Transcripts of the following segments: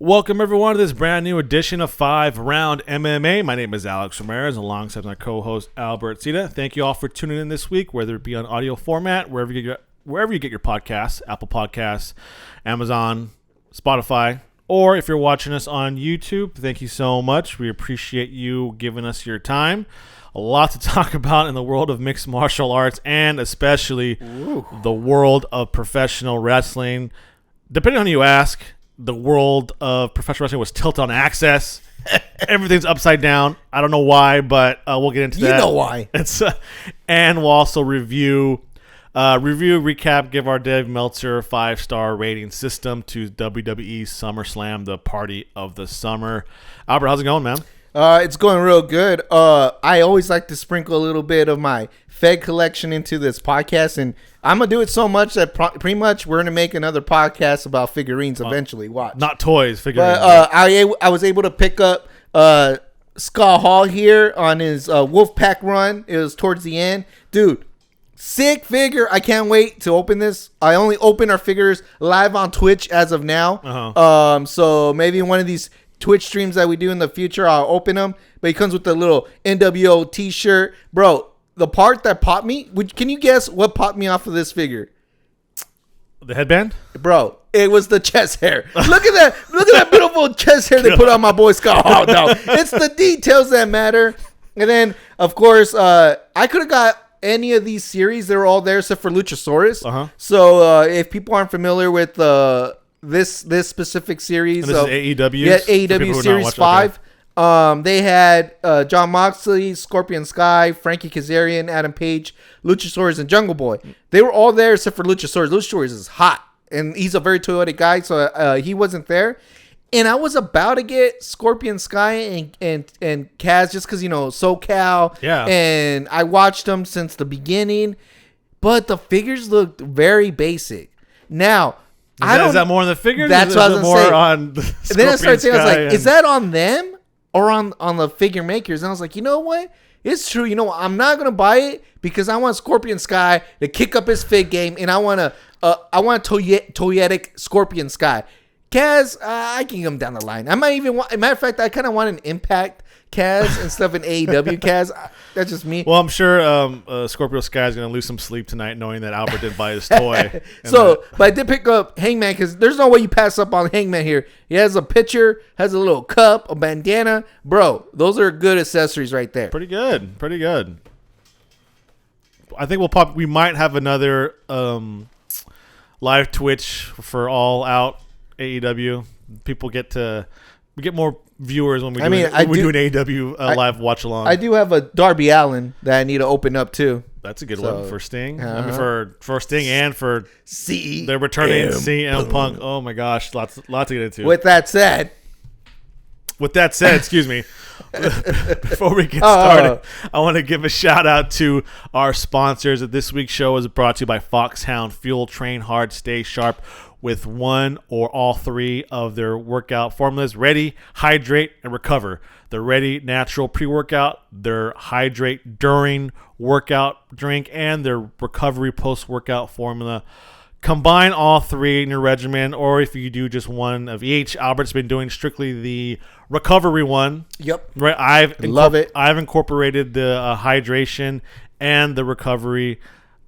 Welcome everyone to this brand new edition of 5 Round MMA. My name is Alex Ramirez alongside my co-host Albert Cita. Thank you all for tuning in this week, whether it be on audio format, wherever you get your podcasts, Apple Podcasts, Amazon, Spotify, or if you're watching us on YouTube, thank you so much. We appreciate you giving us your time. A lot to talk about in the world of mixed martial arts and especially the world of professional wrestling. Depending on who you ask, the world of professional wrestling was tilted on access. Everything's upside down. I don't know why, but we'll get into that. You know why. And we'll also review, recap, give our Dave Meltzer 5-star rating system to WWE Summerslam, the party of the summer. Albert, how's it going, man? It's going real good. I always like to sprinkle a little bit of my Fed collection into this podcast, and I'm going to do it so much that pretty much we're going to make another podcast about figurines eventually. Watch. Not toys, figurines. But I was able to pick up Scott Hall here on his Wolfpack run. It was towards the end. Dude, sick figure. I can't wait to open this. I only open our figures live on Twitch as of now. So maybe one of these Twitch streams that we do in the future, I'll open them. But he comes with a little NWO t-shirt. Bro, the part that popped me, can you guess what popped me off of this figure? The headband? Bro, it was the chest hair. Look at that. Look at that beautiful chest hair they put on my boy Scott Hall. No, it's the details that matter. And then, of course, I could have got any of these series. They were all there except for Luchasaurus. So if people aren't familiar with this specific series, and this is AEW. Yeah, AEW Series 5. They had John Moxley, Scorpion Sky, Frankie Kazarian, Adam Page, Luchasaurus, and Jungle Boy. They were all there except for Luchasaurus. Luchasaurus is hot, and he's a very Toyota guy, so he wasn't there. And I was about to get Scorpion Sky and Kaz just because, SoCal. Yeah. And I watched them since the beginning, but the figures looked very basic. Now, Is that more on the figures? That's what I was more saying. on the And then I started saying, I was like, and... is that on them or on the figure makers? And I was like, you know what? It's true. I'm not gonna buy it because I want Scorpion Sky to kick up his fig game, and I want a toyetic Scorpion Sky. Kaz, I can come down the line. I might even want. Matter of fact, I kind of want an Impact Kaz and stuff in AEW Kaz. That's just me. Well, I'm sure Scorpio Sky is going to lose some sleep tonight knowing that Albert didn't buy his toy. But I did pick up Hangman because there's no way you pass up on Hangman here. He has a pitcher, has a little cup, a bandana. Bro, those are good accessories right there. Pretty good. I think we might have another live Twitch for All Out AEW. We get more viewers when we do an AEW live watch along. I do have a Darby Allin that I need to open up too. That's a good one for Sting. I mean, for Sting and for they're returning CM Punk. Oh my gosh, lots to get into. With that said, excuse me. Before we get started, I want to give a shout out to our sponsors. This week's show is brought to you by Foxhound Fuel. Train hard, stay sharp with one or all three of their workout formulas: Ready, Hydrate, and Recover. The Ready Natural Pre-Workout, their Hydrate During Workout Drink, and their Recovery Post-Workout Formula. Combine all three in your regimen, or if you do just one of each. Albert's been doing strictly the recovery one. Yep. Right. I've incorporated the hydration and the recovery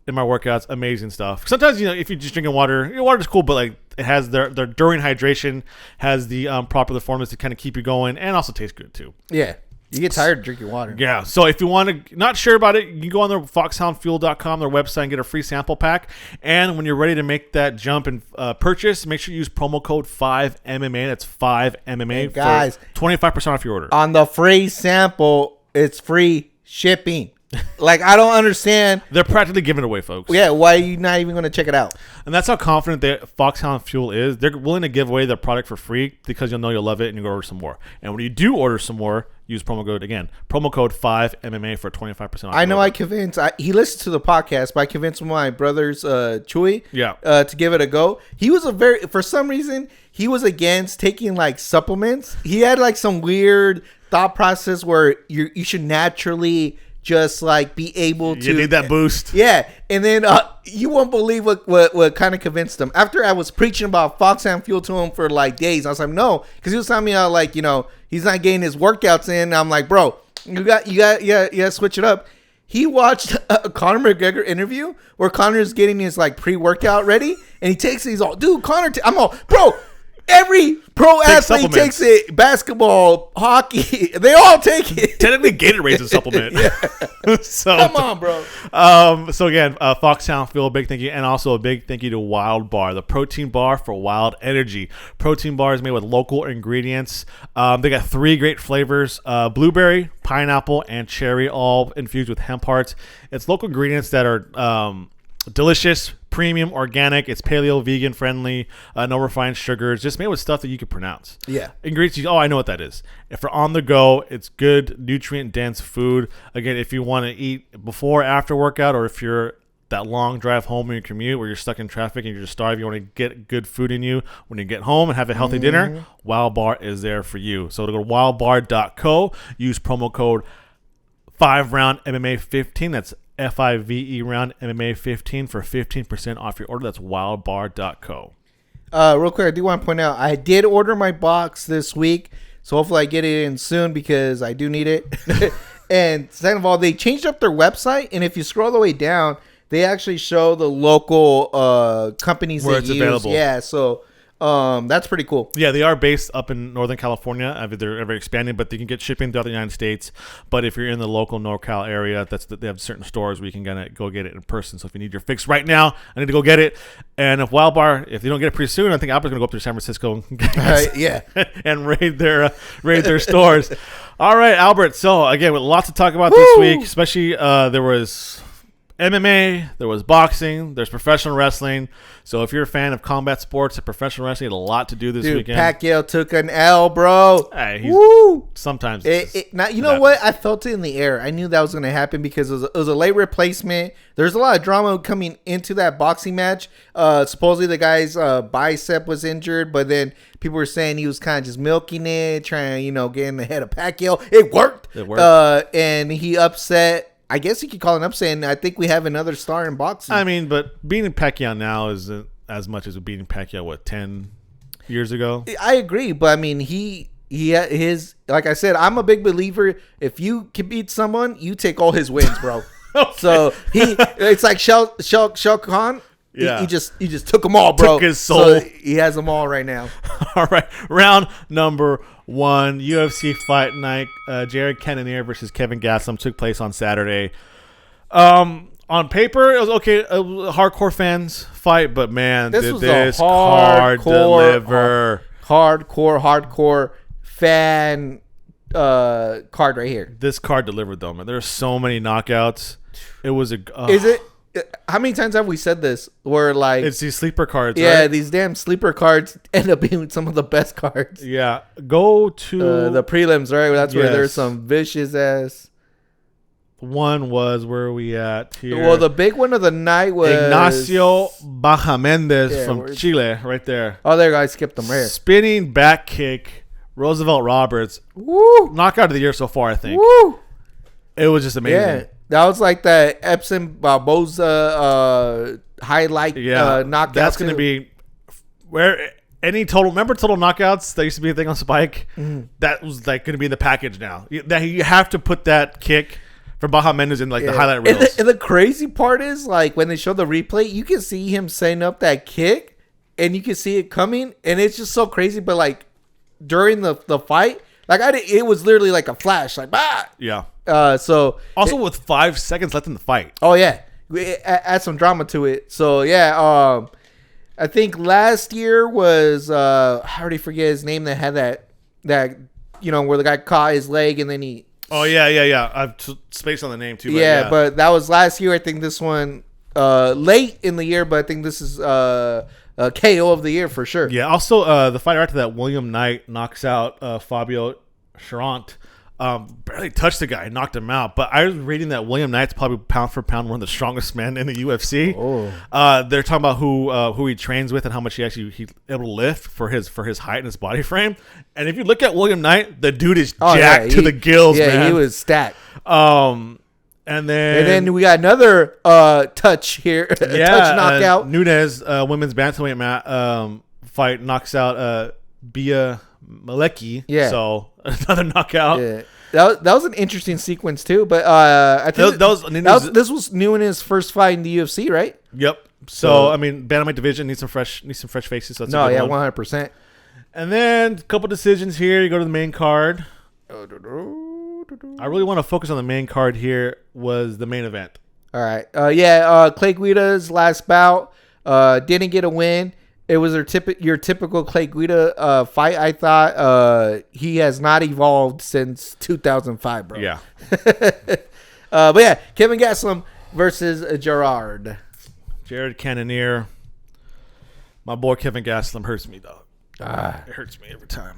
in my workouts. Amazing stuff. Sometimes, if you're just drinking water, water's cool, but like it has their during hydration has the proper formulas to kind of keep you going and also tastes good too. Yeah. You get tired of drinking water. Yeah. So if you want to, not sure about it, you can go on their foxhoundfuel.com, their website, and get a free sample pack. And when you're ready to make that jump and purchase, make sure you use promo code 5MMA. That's 5MMA guys, for 25% off your order. On the free sample, it's free shipping. Like, I don't understand. They're practically giving it away, folks. Yeah, why are you not even going to check it out? And that's how confident that Foxhound Fuel is. They're willing to give away their product for free because you'll know you'll love it and you'll order some more. And when you do order some more, use promo code 5MMA for 25% off. I know I convinced, he listens to the podcast, but I convinced my brothers, Chewy, to give it a go. He was for some reason, he was against taking like supplements. He had like some weird thought process where you should naturally just like be able to. You need that boost. Yeah, and then you won't believe what kind of convinced him. After I was preaching about Foxhound Fuel to him for like days, I was like, no, because he was telling me how like he's not getting his workouts in. I'm like, bro, you got switch it up. He watched a Conor McGregor interview where Conor's getting his like pre-workout ready, and he takes it. He's all, dude, Conor. I'm all, bro. Every pro athlete takes it. Basketball, hockey, they all take it. Technically, Gatorade's a supplement. So come on, bro. So again, Foxhound Fuel, big thank you, and also a big thank you to Wildbar, the protein bar for wild energy. Protein bar is made with local ingredients. They got 3 great flavors: blueberry, pineapple, and cherry, all infused with hemp hearts. It's local ingredients that are delicious, premium, organic. It's paleo, vegan friendly, no refined sugars, just made with stuff that you can pronounce. Yeah. Ingredients, I know what that is. If for on the go, it's good, nutrient dense food. Again, if you want to eat before, after workout, or if you're that long drive home in your commute where you're stuck in traffic and you're just starving, you want to get good food in you when you get home and have a healthy dinner, Wildbar is there for you. So to go to wildbar.co, use promo code 5round MMA 15. That's FIVE round MMA 15 for 15% off your order. That's wildbar.co. Real quick, I do want to point out I did order my box this week, so hopefully I get it in soon because I do need it. And second of all, they changed up their website, and if you scroll all the way down, they actually show the local companies where they it's use. available. Yeah, so that's pretty cool. Yeah, they are based up in Northern California. They're ever expanding, but they can get shipping throughout the United States. But if you're in the local NorCal area, they have certain stores where you can go get it in person. So if you need your fix right now, I need to go get it. And if Wildbar, if you don't get it pretty soon, I think Albert's going to go up to San Francisco and raid their stores. All right, Albert. So again, with lots to talk about this week, especially there was MMA, there was boxing, there's professional wrestling. So if you're a fan of combat sports and professional wrestling, you had a lot to do this weekend. Pacquiao took an L, bro. Hey, sometimes. You know what? I felt it in the air. I knew that was going to happen because it was a late replacement. There's a lot of drama coming into that boxing match. Supposedly the guy's bicep was injured, but then people were saying he was kind of just milking it, trying to, get in the head of Pacquiao. It worked. And he upset. I guess you could call it an upset, and I think we have another star in boxing. I mean, but beating Pacquiao now isn't as much as beating Pacquiao, 10 years ago? I agree, but I mean, his like I said, I'm a big believer. If you can beat someone, you take all his wins, bro. Okay. So it's like Shao Kahn. Yeah. He just took them all, bro. Took his soul. So he has them all right now. All right. Round number 1, UFC Fight Night. Jared Cannonier versus Kelvin Gastelum took place on Saturday. On paper, it was okay. Hardcore fans fight, but man, this did was this a card deliver. Hardcore fan card right here. This card delivered, though, man. There are so many knockouts. It was Is it? How many times have we said this? Where like it's these sleeper cards, yeah, right? These damn sleeper cards end up being some of the best cards. Yeah, go to the prelims, right? That's where there's some vicious ass. One was where are we at here? Well, the big one of the night was Ignacio Bajamendez from Chile, right there. Oh, there, I skipped them right. Spinning back kick, Roosevelt Roberts. Woo! Knockout of the year so far, I think. Woo! It was just amazing. Yeah. That was like the Epson Barboza highlight knockout. That's going to be where any total knockouts that used to be a thing on Spike. Mm-hmm. That was like going to be in the package now. That you have to put that kick from Baja Mendes in the highlight reels. And the crazy part is like when they show the replay, you can see him setting up that kick, and you can see it coming, and it's just so crazy. But like during the fight, it was literally like a flash, like bah. Yeah. With 5 seconds left in the fight. Oh yeah, add some drama to it. So yeah, I think last year was I already forget his name that had that where the guy caught his leg and then he. Oh yeah. I've spaced on the name too. But that was last year. I think this one late in the year, but I think this is KO of the year for sure. Yeah. Also, the fighter after that, William Knight, knocks out Fabio Charant. Barely touched the guy, knocked him out. But I was reading that William Knight's probably pound for pound one of the strongest men in the UFC. Oh. They're talking about who he trains with and how much he's able to lift for his height and his body frame. And if you look at William Knight, the dude is jacked to the gills, man. Yeah, he was stacked. And then we got another touch here. Yeah, touch knockout. Nunes, women's bantamweight fight knocks out Bia Malecki. Yeah. So another knockout. Yeah. That was an interesting sequence too. But I think this was Nunes' first fight in the UFC, right? Yep. So I mean, bantamweight division needs some fresh faces. So that's a good one. 100%. And then a couple decisions here. You go to the main card. I really want to focus on the main card here. Was the main event. All right. Clay Guida's last bout. Didn't get a win. It was your typical Clay Guida fight. I thought he has not evolved since 2005, bro. Yeah. But yeah, Kelvin Gastelum versus Jared Cannonier. My boy Kelvin Gastelum hurts me, dog. It hurts me every time.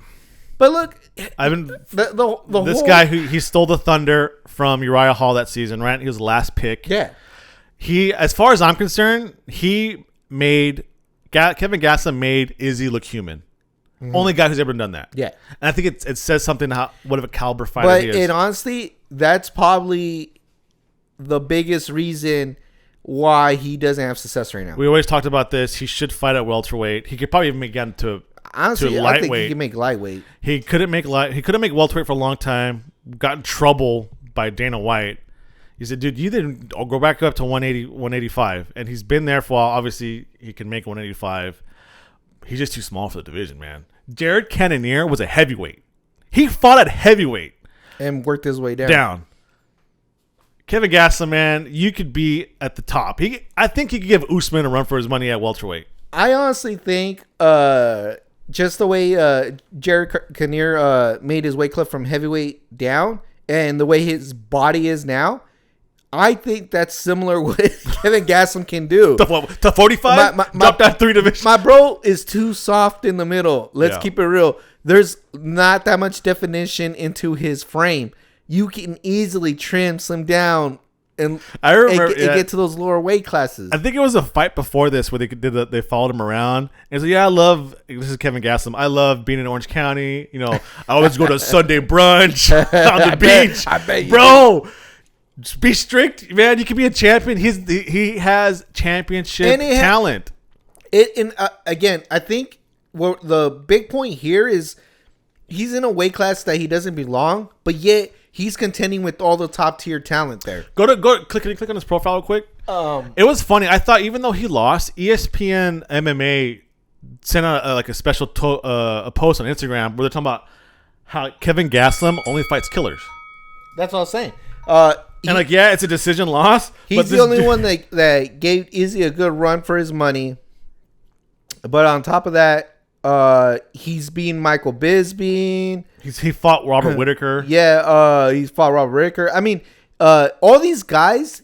But look, this guy he stole the thunder from Uriah Hall that season, right? He was the last pick. Yeah. He, as far as I'm concerned, Kevin Gastelum made Izzy look human. Mm-hmm. Only guy who's ever done that. Yeah. And I think it says something what of a caliber fighter he is. But honestly, that's probably the biggest reason why he doesn't have success right now. We always talked about this. He should fight at welterweight. He could probably even get into honestly, lightweight. I think he can make lightweight. He couldn't make welterweight for a long time. Got in trouble by Dana White. He said, dude, you didn't go back up to 180, 185. And he's been there for a while. Obviously, he can make 185. He's just too small for the division, man. Jared Cannonier was a heavyweight. He fought at heavyweight. And worked his way down. Kelvin Gastelum, man, you could be at the top. I think he could give Usman a run for his money at welterweight. I honestly think just the way Jared Cannonier made his weight clip from heavyweight down and the way his body is now, I think that's similar what Kelvin Gastelum can do. To 45? Drop that 3 division. My bro is too soft in the middle. Let's keep it real. There's not that much definition into his frame. You can easily slim down and get to those lower weight classes. I think it was a fight before this where they followed him around. And so this is Kelvin Gastelum. I love being in Orange County. You know, I always go to Sunday brunch on the beach. I bet you bro. Just be strict, man. You can be a champion. He has championship talent. Again, I think the big point here is he's in a weight class that he doesn't belong, but yet he's contending with all the top tier talent there. Click on his profile real quick. It was funny. I thought even though he lost, ESPN MMA sent out a special a post on Instagram where they're talking about how Kelvin Gastelum only fights killers. That's what I was saying. It's a decision loss. He's the only one that gave Izzy a good run for his money. But on top of that, he's beaten Michael Bisping. He fought Robert Whittaker. Yeah, he's fought Robert Whittaker. I mean, all these guys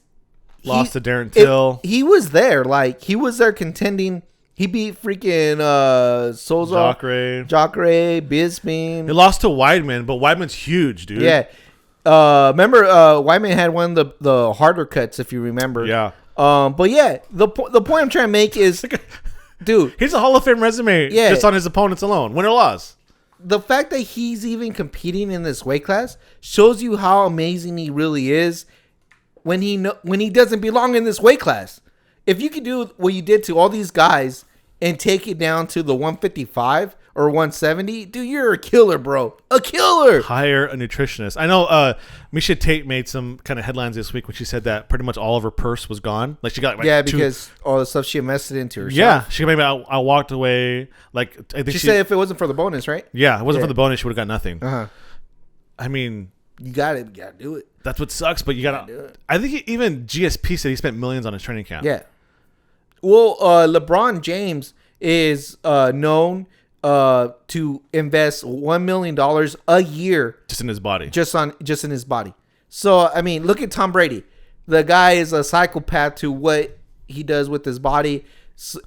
lost to Darren Till. He was there, he was there contending. He beat freaking Souza, Jacare, Bisping. He lost to Weidman, but Weidman's huge, dude. Yeah. Remember, Weidman had one of the harder cuts, if you remember. Yeah. But yeah, the point I'm trying to make is, dude, he's a Hall of Fame resume just on his opponents alone, win or loss. The fact that he's even competing in this weight class shows you how amazing he really is when he doesn't belong in this weight class. If you could do what you did to all these guys and take it down to the 155 or 170, dude, you're a killer, bro. A killer. Hire a nutritionist. I know Misha Tate made some kind of headlines this week when she said that pretty much all of her purse was gone. Like she got because all the stuff she invested into herself. Yeah, she maybe I walked away. Like I think she said if it wasn't for the bonus, right? Yeah, if it wasn't for the bonus, she would have got nothing. Uh-huh. I mean, you got to do it. That's what sucks, but you got to do it. I think even GSP said he spent millions on his training camp. Yeah. Well, LeBron James is known to invest $1 million a year just in his body. Just in his body. So I mean, look at Tom Brady. The guy is a psychopath to what he does with his body,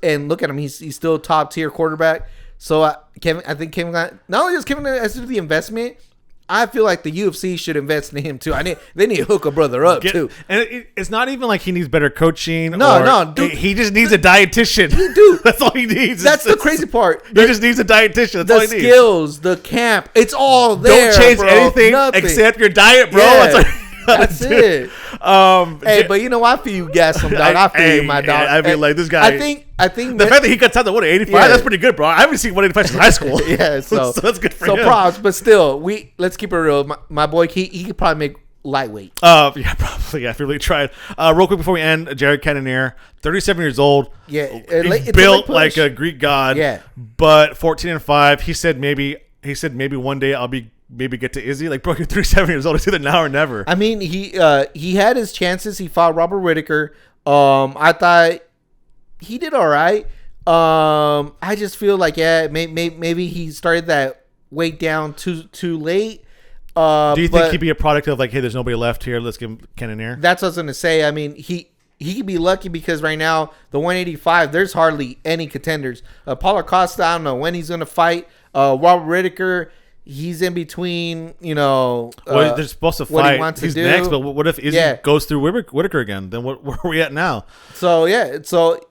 and look at him. He's still top tier quarterback. So I think Kevin not only does Kevin has to do the investment, I feel like the UFC should invest in him too. They need to hook a brother up too. And it's not even like he needs better coaching. No, dude. He just needs a dietitian. Dude, that's all he needs. That's the crazy part. He just needs a dietitian. That's all he needs. The skills, the camp, it's all there. Don't change bro. anything Nothing. except your diet, bro. Yeah. That's it. Hey, but you know, I feel you, Gastelum, dog. I feel you, my dog. I mean, like, this guy. I think the fact that he cuts out the 185, that's pretty good, bro. I haven't seen 185 since high school. Yeah, so that's good for him. So props, but still, let's keep it real. My boy, he could probably make lightweight. Yeah, probably. Yeah, if you really tried. Real quick before we end, Jared Cannonier, 37 years old. Yeah, He's built like a Greek god. Yeah, but 14-5. He said maybe one day I'll maybe get to Izzy. Like, bro, you're 37 years old. It's either now or never. I mean, he had his chances. He fought Robert Whittaker. I thought he did all right. I just feel like maybe he started that weight down too late. Do you think he'd be a product of like, hey, there's nobody left here, let's give him Cannonier? That's what I was gonna say. I mean, he could be lucky because right now the 185, there's hardly any contenders. Paulo Costa, I don't know when he's gonna fight. Robert Whittaker, he's in between. You know, well, they're supposed to fight. He's next, but what if Izzy goes through Whittaker again? Then where are we at now? So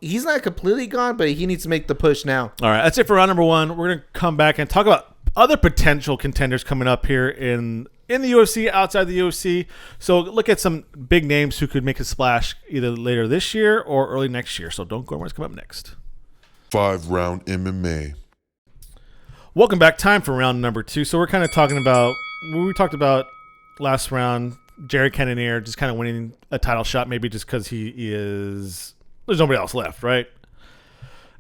he's not completely gone, but he needs to make the push now. All right, that's it for round number 1. We're gonna come back and talk about other potential contenders coming up here in the UFC, outside the UFC. So look at some big names who could make a splash either later this year or early next year. So don't go anywhere. It's coming up next. 5-round MMA. Welcome back. Time for round number 2. So we're kind of talking about what we talked about last round. Jared Cannonier just kind of winning a title shot, maybe just because there's nobody else left, right?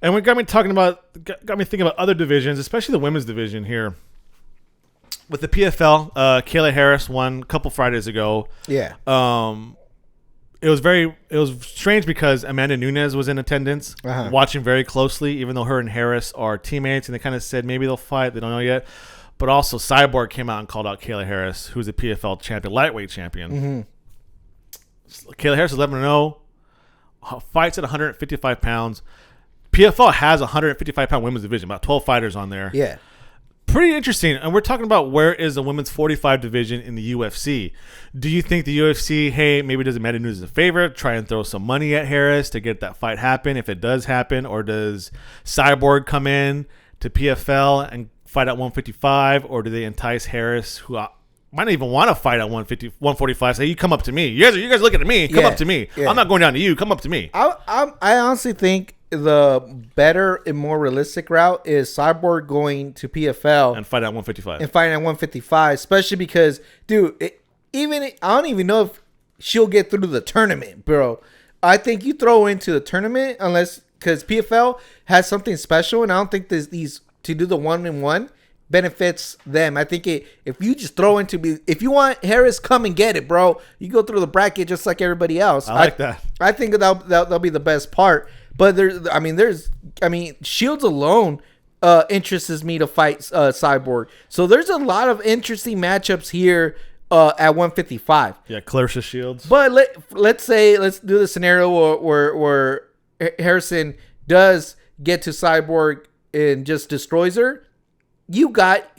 And what got me thinking about other divisions, especially the women's division here. With the PFL, Kayla Harris won a couple Fridays ago. Yeah. It was strange because Amanda Nunes was in attendance, watching very closely, even though her and Harris are teammates, and they kind of said maybe they'll fight. They don't know yet. But also, Cyborg came out and called out Kayla Harris, who's a PFL champion, lightweight champion. Mm-hmm. Kayla Harris is 11-0, fights at 155 pounds. PFL has a 155-pound women's division, about 12 fighters on there. Yeah. Pretty interesting. And we're talking about where is the women's 45 division in the UFC. Do you think the UFC, hey, maybe does Amanda Nunes a favor, try and throw some money at Harris to get that fight happen if it does happen? Or does Cyborg come in to PFL and fight at 155? Or do they entice Harris, who might not even want to fight at 145, say, you come up to me. You guys looking at me. Come up to me. Yeah. I'm not going down to you. Come up to me. I honestly think the better and more realistic route is Cyborg going to PFL and fight at 155. And fighting at 155, especially because, dude, I don't even know if she'll get through the tournament, bro. I think you throw into the tournament because PFL has something special, and I don't think these to do the 1-on-1 benefits them. I think if you just throw if you want Harris, come and get it, bro. You go through the bracket just like everybody else. I like that. I think that'll be the best part. But Shields alone interests me to fight Cyborg. So there's a lot of interesting matchups here at 155. Yeah, Clarissa Shields. But let's do the scenario where Harrison does get to Cyborg and just destroys her.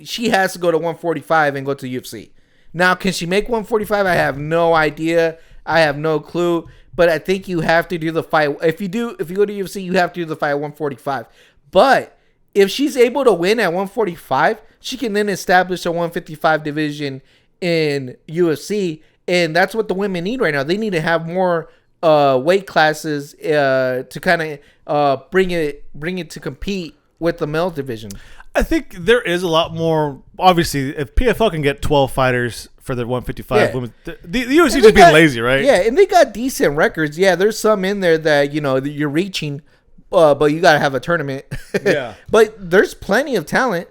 She has to go to 145 and go to UFC. Now, can she make 145? I have no idea. I have no clue. But I think you have to do the fight. If you go to UFC, you have to do the fight at 145. But if she's able to win at 145, she can then establish a 155 division in UFC. And that's what the women need right now. They need to have more weight classes to kind of bring it to compete with the male division. I think there is a lot more. Obviously, if PFL can get 12 fighters for the 155 women, the UFC just being lazy, right? Yeah, and they got decent records. Yeah, there's some in there that you're reaching, but you got to have a tournament. Yeah, but there's plenty of talent.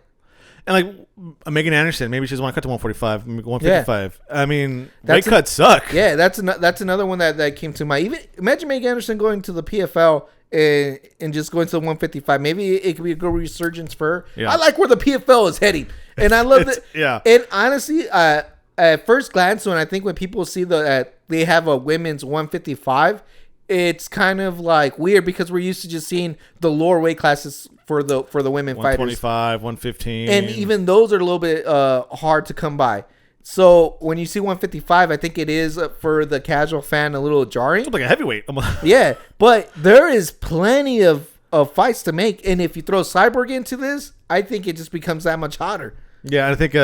And like Megan Anderson, maybe she doesn't want to cut to 145, 155. Yeah. I mean, weight cuts suck. Yeah, that's another one that came to mind. Even imagine Megan Anderson going to the PFL. And just going to the 155. Maybe it could be a good resurgence for her. Yeah. I like where the PFL is heading. And I love that. Yeah. And honestly, at first glance, when people see that they have a women's 155, it's kind of like weird because we're used to just seeing the lower weight classes for the women 125, 115. And even those are a little bit hard to come by. So when you see 155, I think it is for the casual fan a little jarring. It's like a heavyweight. Yeah, but there is plenty of fights to make, and if you throw Cyborg into this, I think it just becomes that much hotter. Yeah, I think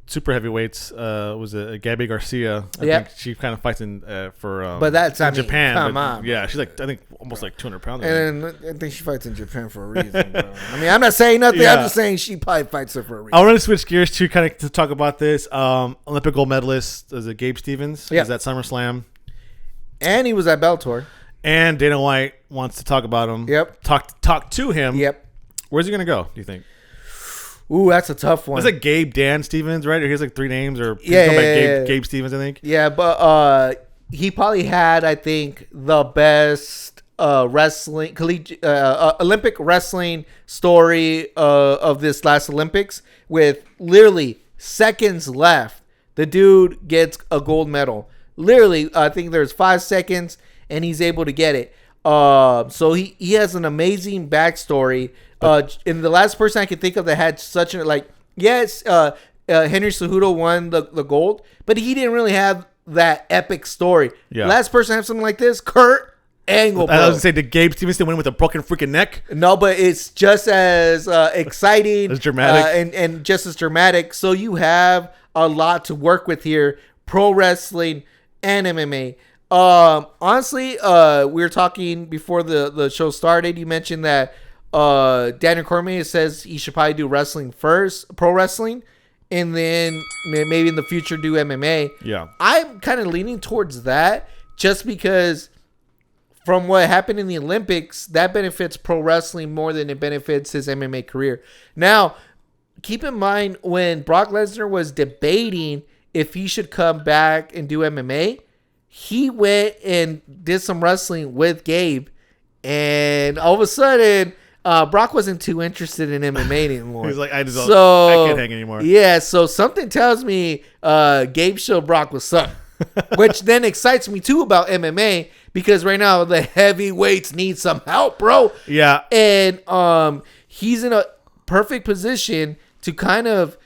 super heavyweights. Was it Gabby Garcia? I think she kind of fights in but that's in Japan. Come on, yeah, she's like I think almost like 200 pounds. And I think she fights in Japan for a reason, bro. I mean, I'm not saying nothing. Yeah. I'm just saying she probably fights her for a reason. I want to switch gears to kind of to talk about this. Olympic gold medalist is it Gabe Stevens? Yeah. Is that SummerSlam? And he was at Bellator. And Dana White wants to talk about him. Yep. Talk to him. Yep. Where's he gonna go? Do you think? Ooh, that's a tough one. Was it Gabe Dan Stevens, right? Or he has like 3 names, or Gabe Stevens, I think. Yeah, but he probably had, I think, the best wrestling, Olympic wrestling story of this last Olympics. With literally seconds left, the dude gets a gold medal. Literally, I think there's 5 seconds, and he's able to get it. So he has an amazing backstory. And the last person I could think of that had such a Henry Cejudo won the gold, but he didn't really have that epic story. Yeah. Last person to have something like this, Kurt Angle, bro. I was gonna say, did Gabe Stevens win with a broken freaking neck? No, but it's just as exciting, as dramatic, and just as dramatic. So you have a lot to work with here: pro wrestling and MMA. Honestly, we were talking before the show started. You mentioned that Daniel Cormier says he should probably do wrestling first, pro wrestling, and then maybe in the future do MMA. Yeah. I'm kind of leaning towards that just because from what happened in the Olympics, that benefits pro wrestling more than it benefits his MMA career. Now, keep in mind when Brock Lesnar was debating if he should come back and do MMA, he went and did some wrestling with Gabe, and all of a sudden, Brock wasn't too interested in MMA anymore. He's like, I can't hang anymore. Yeah, so something tells me Gabe showed Brock what's up, which then excites me too about MMA because right now the heavyweights need some help, bro. Yeah, and he's in a perfect position to kind of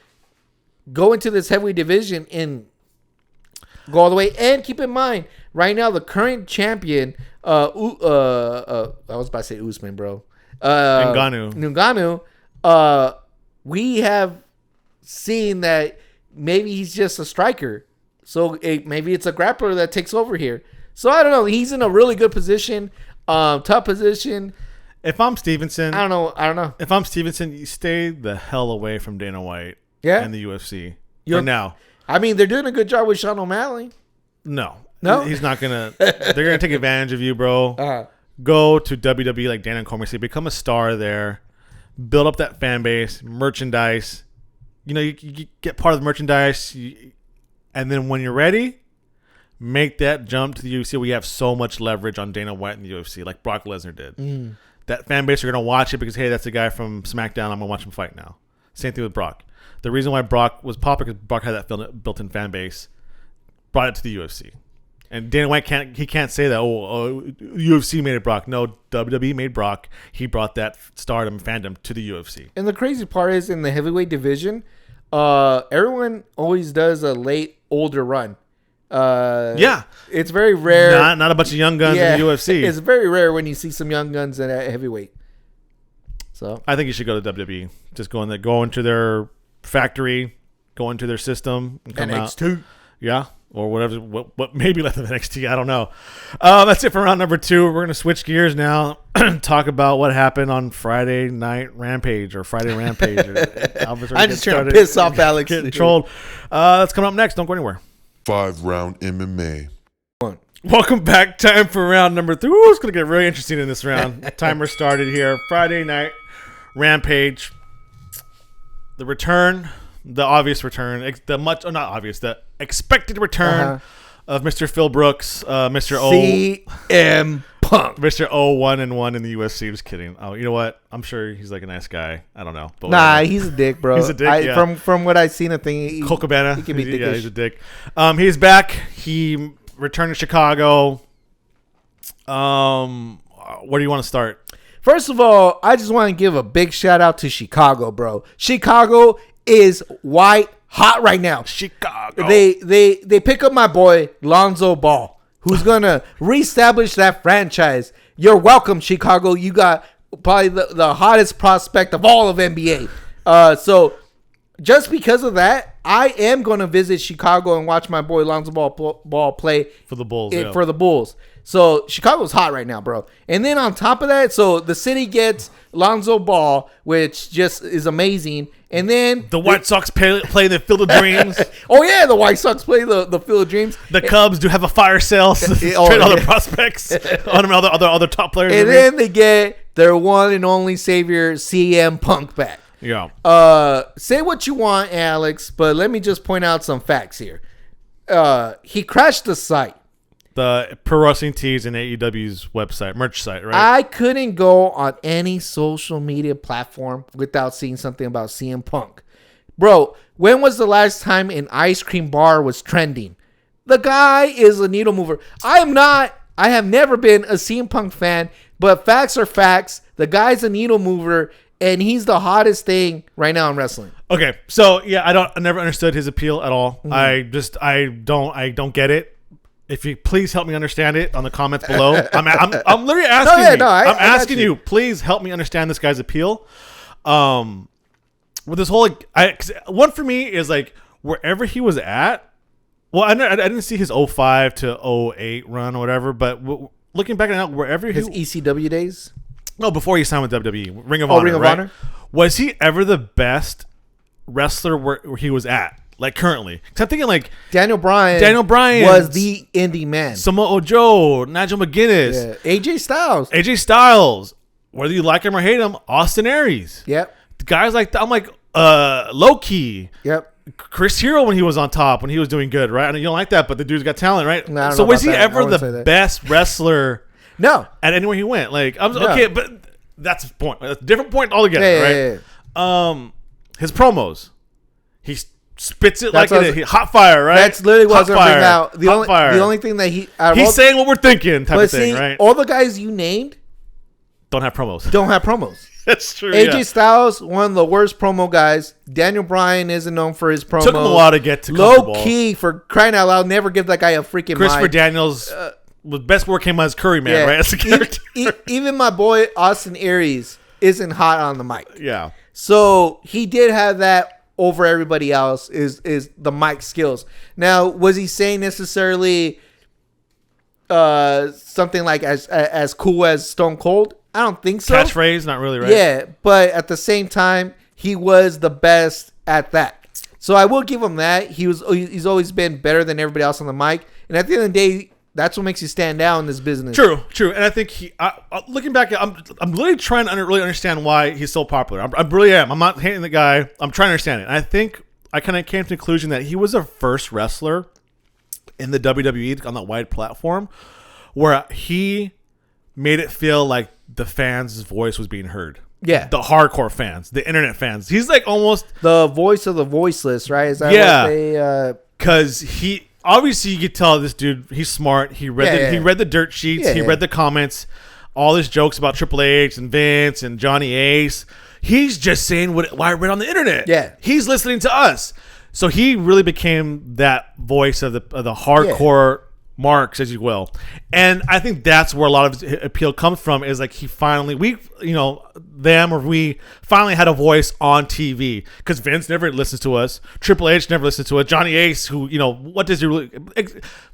go into this heavyweight division and go all the way. And keep in mind, right now the current champion, I was about to say Usman, bro. Ngannou. We have seen that maybe he's just a striker. So maybe it's a grappler that takes over here. So I don't know. He's in a really good position, tough position. If I'm Stevenson, I don't know. If I'm Stevenson, you stay the hell away from Dana White and the UFC for now. I mean, they're doing a good job with Sean O'Malley. No, he's not gonna. They're gonna take advantage of you, bro. Go to WWE like Dan and Cormier say, become a star there, build up that fan base, merchandise. You know, you get part of the merchandise, and then when you're ready, make that jump to the UFC. We have so much leverage on Dana White in the UFC, like Brock Lesnar did. That fan base are gonna watch it because hey, that's the guy from SmackDown. I'm gonna watch him fight now. Same thing with Brock. The reason why Brock was popular because Brock had that built-in fan base, brought it to the UFC. And Dana White can't say that, UFC made it Brock. No, WWE made Brock. He brought that stardom, fandom to the UFC. And the crazy part is in the heavyweight division, everyone always does a late, older run. It's very rare. Not a bunch of young guns in the UFC. It's very rare when you see some young guns in a heavyweight. So I think you should go to WWE. Just go into their factory, go into their system, and come NXT. out. Yeah. Or whatever, what maybe left of NXT, I don't know. That's it for round number 2. We're going to switch gears now, talk about what happened on Friday Night Rampage or Friday Rampage. I'm just trying to piss off Alex. Getting trolled. That's coming up next. Don't go anywhere. 5-round MMA. Welcome back. Time for round number 3. Ooh, it's going to get really interesting in this round. Timer started here. Friday Night Rampage. The return. The obvious return, not obvious, the expected return of Mr. Phil Brooks, Mr. CM Punk, Mr. 1-1 in the UFC. Just kidding. Oh, you know what? I'm sure he's like a nice guy. I don't know. But whatever. He's a dick, bro. He's a dick. From what I've seen, Colt Cabana. He can be dickish. Yeah, he's a dick. He's back. He returned to Chicago. Where do you want to start? First of all, I just want to give a big shout out to Chicago, bro. Chicago is white hot right now. Chicago. They pick up my boy Lonzo Ball, who's gonna reestablish that franchise. You're welcome, Chicago. You got probably the hottest prospect of all of NBA. So just because of that, I am going to visit Chicago and watch my boy Lonzo Ball play For the Bulls. for the Bulls. So Chicago's hot right now, bro. And then on top of that, so the city gets Lonzo Ball, which just is amazing. And then The White Sox play the Field of Dreams. oh yeah, the White Sox play the Field of Dreams. The Cubs do have a fire sale. Trade all the prospects on other top players. And then they get their one and only savior, CM Punk, back. Yeah. Say what you want, Alex, but let me just point out some facts here. He crashed the site. The Pro Wrestling Tees and AEW's website, merch site, right? I couldn't go on any social media platform without seeing something about CM Punk. Bro, when was the last time an ice cream bar was trending? The guy is a needle mover. I have never been a CM Punk fan, but facts are facts. The guy's a needle mover, and he's the hottest thing right now in wrestling. Okay, so yeah, I never understood his appeal at all. Mm-hmm. I don't get it. If you please help me understand it on the comments below. I'm literally asking I'm asking you, please help me understand this guy's appeal. With this whole one for me is like wherever he was at. Well, I didn't see his 05 to 08 run or whatever, but looking back at it, wherever his ECW days. No, before he signed with WWE, Ring of Honor. Ring of Honor. Was he ever the best wrestler where he was at? Like currently, because I'm thinking like Daniel Bryan was the indie man. Samoa Joe, Nigel McGuinness, AJ Styles. Whether you like him or hate him, Austin Aries. Yep. Guys like that. I'm like low key. Yep. Chris Hero when he was on top, when he was doing good, right? And you don't like that, but the dude's got talent, right? No, so was he ever the best wrestler? No. At anywhere he went, like okay, but that's the point. That's a different point altogether, right? Yeah. His promos, he's. Spits it like a hot fire, right? That's literally what I was going to bring out. The only thing that he's saying what we're thinking type of thing, right? All the guys you named don't have promos. That's true. AJ Styles, one of the worst promo guys. Daniel Bryan isn't known for his promo. Took him a while to get to low key, for crying out loud. Never give that guy a freaking Christopher mic. Daniels. The best work came on his Curry Man, right? As a character. Even my boy Austin Aries isn't hot on the mic. Yeah. So he did have that over everybody else is the mic skills. Now, was he saying necessarily something like as cool as Stone Cold? I don't think so. Catchphrase, not really, right? Yeah, but at the same time, he was the best at that. So I will give him that. He's always been better than everybody else on the mic. And at the end of the day, that's what makes you stand out in this business. True. And I think looking back, I'm really trying to really understand why he's so popular. I really am. I'm not hating the guy. I'm trying to understand it. And I think I kind of came to the conclusion that he was the first wrestler in the WWE on that wide platform where he made it feel like the fans' voice was being heard. Yeah. The hardcore fans, the internet fans. He's like almost the voice of the voiceless, right? Is that what they... Because he... Obviously, you could tell this dude, he's smart. He read the dirt sheets. He read the comments. All his jokes about Triple H and Vince and Johnny Ace. He's just saying what I read on the internet. Yeah. He's listening to us. So he really became that voice of the hardcore marks, as you will. And I think that's where a lot of his appeal comes from, is like he finally, we finally had a voice on TV, because Vince never listens to us. Triple H never listens to us. Johnny Ace, who, what does he really...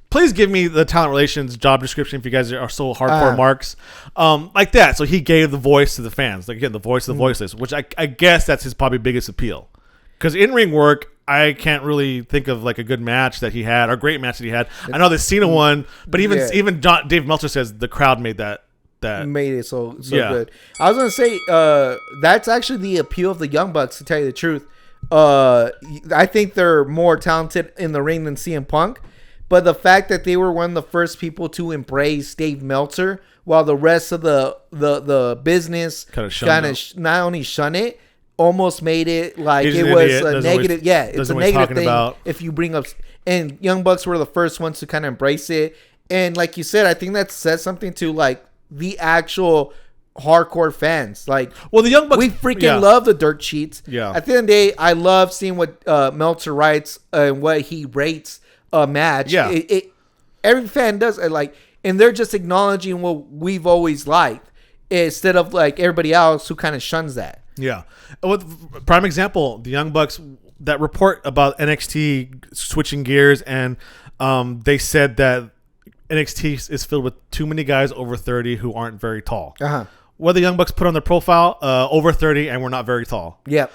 Please give me the talent relations job description if you guys are so hardcore marks. Like that. So he gave the voice to the fans. Like, again, the voice of the voiceless, which I guess that's his probably biggest appeal. Because in-ring work, I can't really think of like a good match that he had or great match that he had. I know the Cena one, but even Dave Meltzer says the crowd made that made it so good. I was gonna say that's actually the appeal of the Young Bucks, to tell you the truth. I think they're more talented in the ring than CM Punk, but the fact that they were one of the first people to embrace Dave Meltzer, while the rest of the business kind of not only shun it, almost made it like it was a negative. It's a negative thing if you bring up. And Young Bucks were the first ones to kind of embrace it. And like you said, I think that says something to like the actual hardcore fans. Like, well, the Young Bucks, we freaking love the dirt sheets. Yeah. At the end of the day, I love seeing what Meltzer writes and what he rates a match. Yeah. Every fan does it, like, and they're just acknowledging what we've always liked instead of like everybody else who kind of shuns that. Yeah. With prime example, the Young Bucks, that report about NXT switching gears, and they said that NXT is filled with too many guys over 30 who aren't very tall. What the Young Bucks put on their profile, over 30, and we're not very tall. Yep.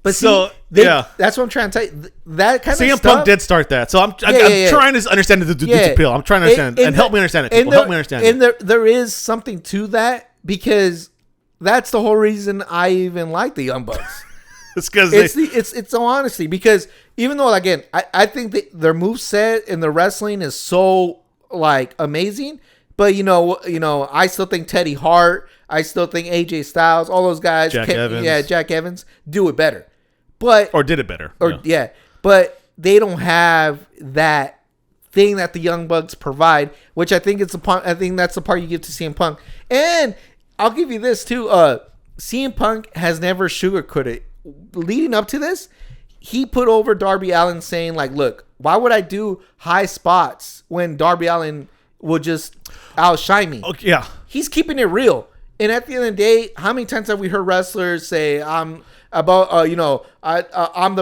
But so, that's what I'm trying to tell you. That kind of CM stuff. Punk did start that. So I'm trying to understand the appeal. I'm trying to understand and help me understand it. People, help me understand it. And there is something to that, because that's the whole reason I even like the Young Bucks. It's because it's so honesty, because even though, again, I think their moveset and the wrestling is so like amazing, but you know, I still think Teddy Hart, I still think AJ Styles, all those guys, Jack Evans do it better. Or did it better. But they don't have that thing that the Young Bucks provide, which I think that's the part you give to CM Punk. And I'll give you this too. CM Punk has never sugarcoated. Leading up to this, he put over Darby Allin, saying like, "Look, why would I do high spots when Darby Allin will just outshine me?" Okay, yeah, he's keeping it real. And at the end of the day, how many times have we heard wrestlers say, I'm the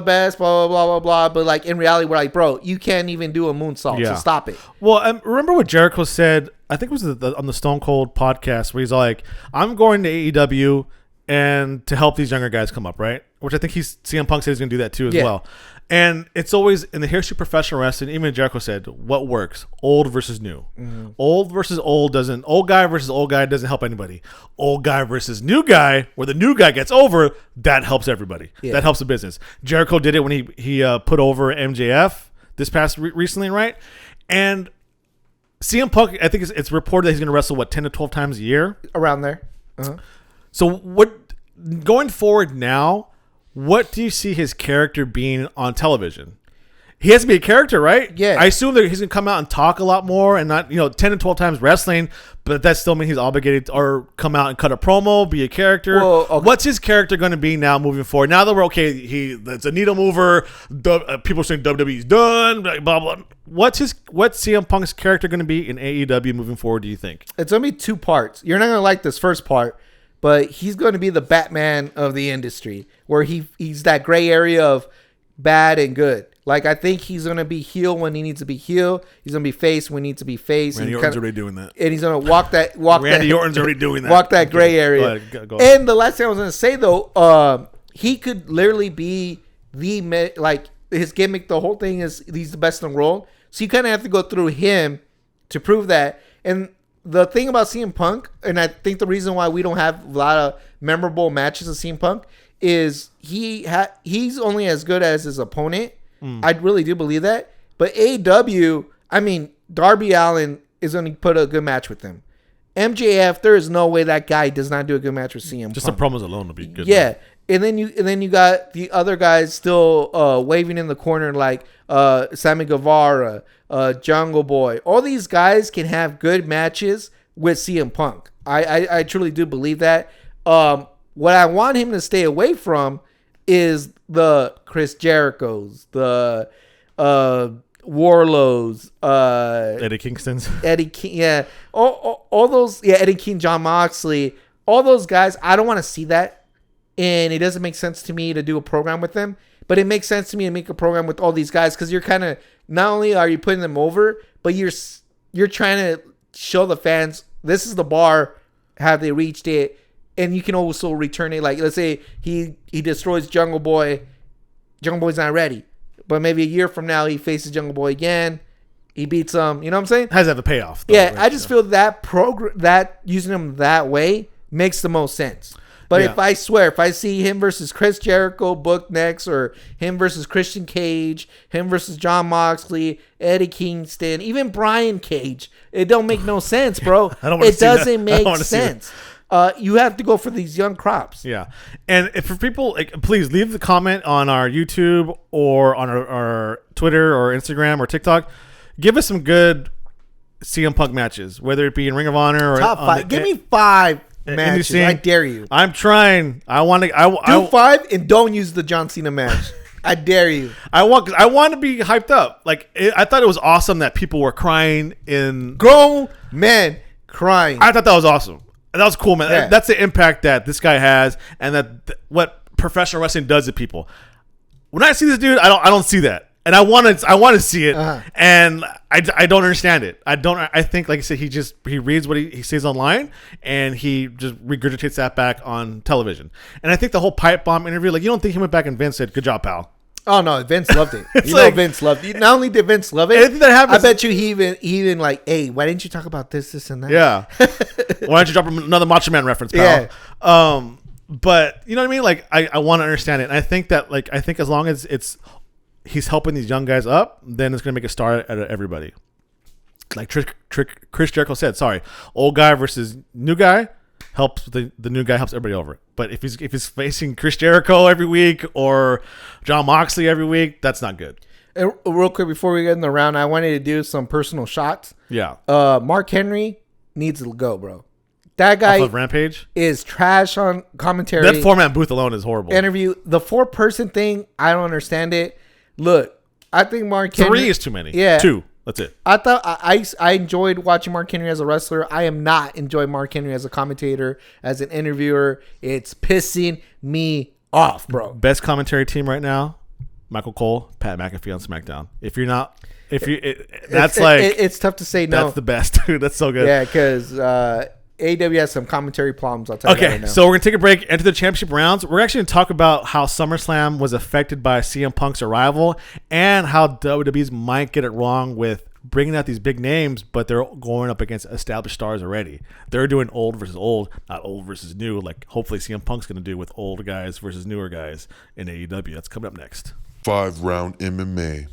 best, blah, blah, blah, blah, blah. But like in reality, we're like, bro, you can't even do a moonsault. So stop it. Well, remember what Jericho said, I think it was on the Stone Cold podcast, where he's like, I'm going to AEW and to help these younger guys come up, right? Which I think CM Punk said he's going to do that too as well. And it's always in the history of professional wrestling. Even Jericho said, "What works? Old versus new. Old versus old doesn't. Old guy versus old guy doesn't help anybody. Old guy versus new guy, where the new guy gets over, that helps everybody. That helps the business." Jericho did it when he put over MJF this past recently, right? And CM Punk, I think it's reported that he's going to wrestle 10 to 12 times a year, around there. So what going forward now? What do you see his character being on television? He has to be a character, right? Yeah. I assume that he's going to come out and talk a lot more and not, 10 to 12 times wrestling, but that still means he's obligated to, or come out and cut a promo, be a character. Well, okay. What's his character going to be now moving forward? Now that we're okay, it's a needle mover. People are saying WWE's done, blah, blah, blah. What's CM Punk's character going to be in AEW moving forward, do you think? It's going to be two parts. You're not going to like this first part, but he's going to be the Batman of the industry, where he's that gray area of bad and good. Like, I think he's going to be heel when he needs to be heel. He's going to be face when he needs to be face. Randy Orton's already doing that. And he's going to walk Randy Orton's already doing that. Walk that gray area. Go ahead. And the last thing I was going to say, though, he could literally be his gimmick, the whole thing is he's the best in the world. So you kind of have to go through him to prove that. And the thing about CM Punk, and I think the reason why we don't have a lot of memorable matches of CM Punk, is he's only as good as his opponent. I really do believe that. But AEW, I mean, Darby Allin is going to put a good match with him. MJF, there is no way that guy does not do a good match with CM Punk. Just the promos alone will be good. Yeah. And then you got the other guys still waving in the corner, like Sammy Guevara, Jungle Boy. All these guys can have good matches with CM Punk. I truly do believe that. What I want him to stay away from is the Chris Jerichos, the Warlows, Eddie Kingston's. Eddie King, yeah. All those, yeah, Eddie King, John Moxley, all those guys. I don't want to see that. And it doesn't make sense to me to do a program with them, but it makes sense to me to make a program with all these guys, because you're kind of, not only are you putting them over, but you're trying to show the fans this is the bar, have they reached it, and you can also return it. Like, let's say he destroys Jungle Boy, Jungle Boy's not ready, but maybe a year from now he faces Jungle Boy again, he beats him. You know what I'm saying? Has to have a payoff, though, yeah, right? I just feel that using him that way makes the most sense. But if I see him versus Chris Jericho booked next, or him versus Christian Cage, him versus John Moxley, Eddie Kingston, even Brian Cage, it don't make no sense, bro. It doesn't make sense. You have to go for these young crops. Yeah. And if for people, please leave the comment on our YouTube or on our Twitter or Instagram or TikTok. Give us some good CM Punk matches, whether it be in Ring of Honor or top five. Give me 5 matches. I dare you. I'm trying. I want to. Do 5 and don't use the John Cena match. I dare you. I want to be hyped up. I thought it was awesome that people were crying in grown men crying. I thought that was awesome. That was cool, man. Yeah. That's the impact that this guy has, and that what professional wrestling does to people. when I see this dude, I don't see that, and I want to see it, and I don't understand it. I think, like I said, he reads what he sees online, and he just regurgitates that back on television. And I think the whole pipe bomb interview, like, you don't think he went back and Vince said, "Good job, pal." Oh no, Vince loved it. Vince loved it. Not only did Vince love it, anything that happens, I bet you he even like, hey, why didn't you talk about this, and that? Yeah. Why don't you drop another Macho Man reference, pal? Yeah. But you know what I mean? Like, I want to understand it. And I think as long as he's helping these young guys up, then it's gonna make a star out of everybody. Like Chris Jericho said, old guy versus new guy helps the new guy, helps everybody over it. But if he's facing Chris Jericho every week or John Moxley every week, that's not good. And real quick before we get in the round, I wanted to do some personal shots. Yeah. Mark Henry needs to go, bro. That guy off of Rampage is trash on commentary. That 4-man booth alone is horrible. Interview, the 4-person thing, I don't understand it. Look, I think Mark Henry 3 is too many. Yeah. 2. That's it. I thought I enjoyed watching Mark Henry as a wrestler. I am not enjoying Mark Henry as a commentator, as an interviewer. It's pissing me off, bro. Best commentary team right now, Michael Cole, Pat McAfee on SmackDown. It's tough to say no. That's the best, dude. That's so good. Yeah, because AEW has some commentary problems. I'll tell you that right now. So we're going to take a break, enter the championship rounds. We're actually going to talk about how SummerSlam was affected by CM Punk's arrival and how WWE's might get it wrong with bringing out these big names, but they're going up against established stars already. They're doing old versus old, not old versus new, like hopefully CM Punk's going to do with old guys versus newer guys in AEW. That's coming up next. 5-round MMA.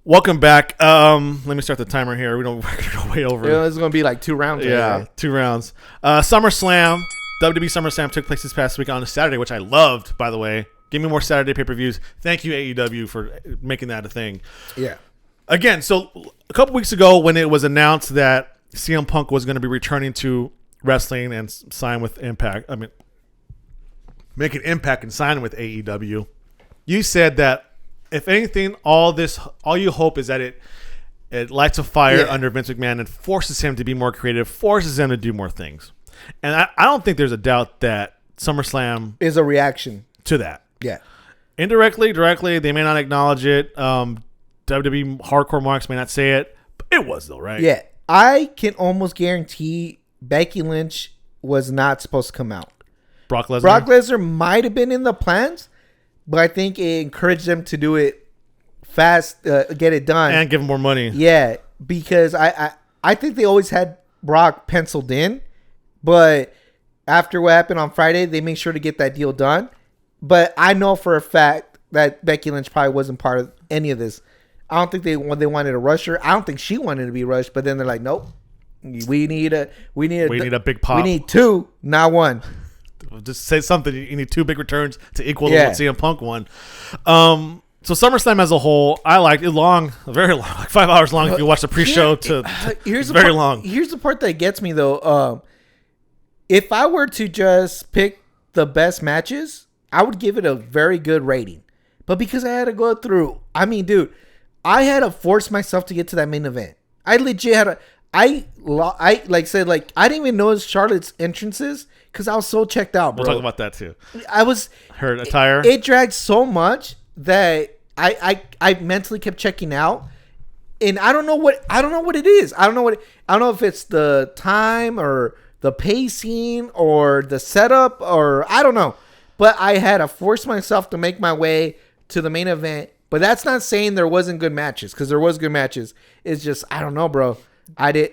Welcome back. Let me start the timer here. We're way over. Yeah, this is going to be like 2 rounds. Yeah, right? 2 rounds. SummerSlam, WWE SummerSlam took place this past week on a Saturday, which I loved, by the way. Give me more Saturday pay-per-views. Thank you, AEW, for making that a thing. Yeah. Again, so a couple weeks ago when it was announced that CM Punk was going to be returning to wrestling and sign with Impact, make an impact and sign with AEW, you said that if anything, all you hope is that it lights a fire under Vince McMahon and forces him to be more creative, forces him to do more things. And I don't think there's a doubt that SummerSlam is a reaction to that. Yeah. Indirectly, directly, they may not acknowledge it. WWE hardcore marks may not say it, but it was though, right? Yeah. I can almost guarantee Becky Lynch was not supposed to come out. Brock Lesnar might have been in the plans, but I think it encouraged them to do it fast, get it done. And give him more money. Yeah, because I think they always had Brock penciled in, but after what happened on Friday, they made sure to get that deal done. But I know for a fact that Becky Lynch probably wasn't part of any of this. I don't think they wanted to rush her. I don't think she wanted to be rushed, but then they're like, nope. We need a big pop. We need 2, not 1. Just say something. You need 2 big returns to equal what CM Punk won. So SummerSlam as a whole, I liked it long, very long, like 5 hours long. If you watch the pre-show, here's very long. Here's the part that gets me though. If I were to just pick the best matches, I would give it a very good rating. But because I had to go through, I had to force myself to get to that main event. I legit had to. I didn't even notice Charlotte's entrances because I was so checked out, bro. We'll talk about that too. I was her attire. It dragged so much that I mentally kept checking out, and I don't know what it is. I don't know if it's the time or the pacing or the setup or I don't know. But I had to force myself to make my way to the main event. But that's not saying there wasn't good matches, because there was good matches. It's just I don't know, bro. I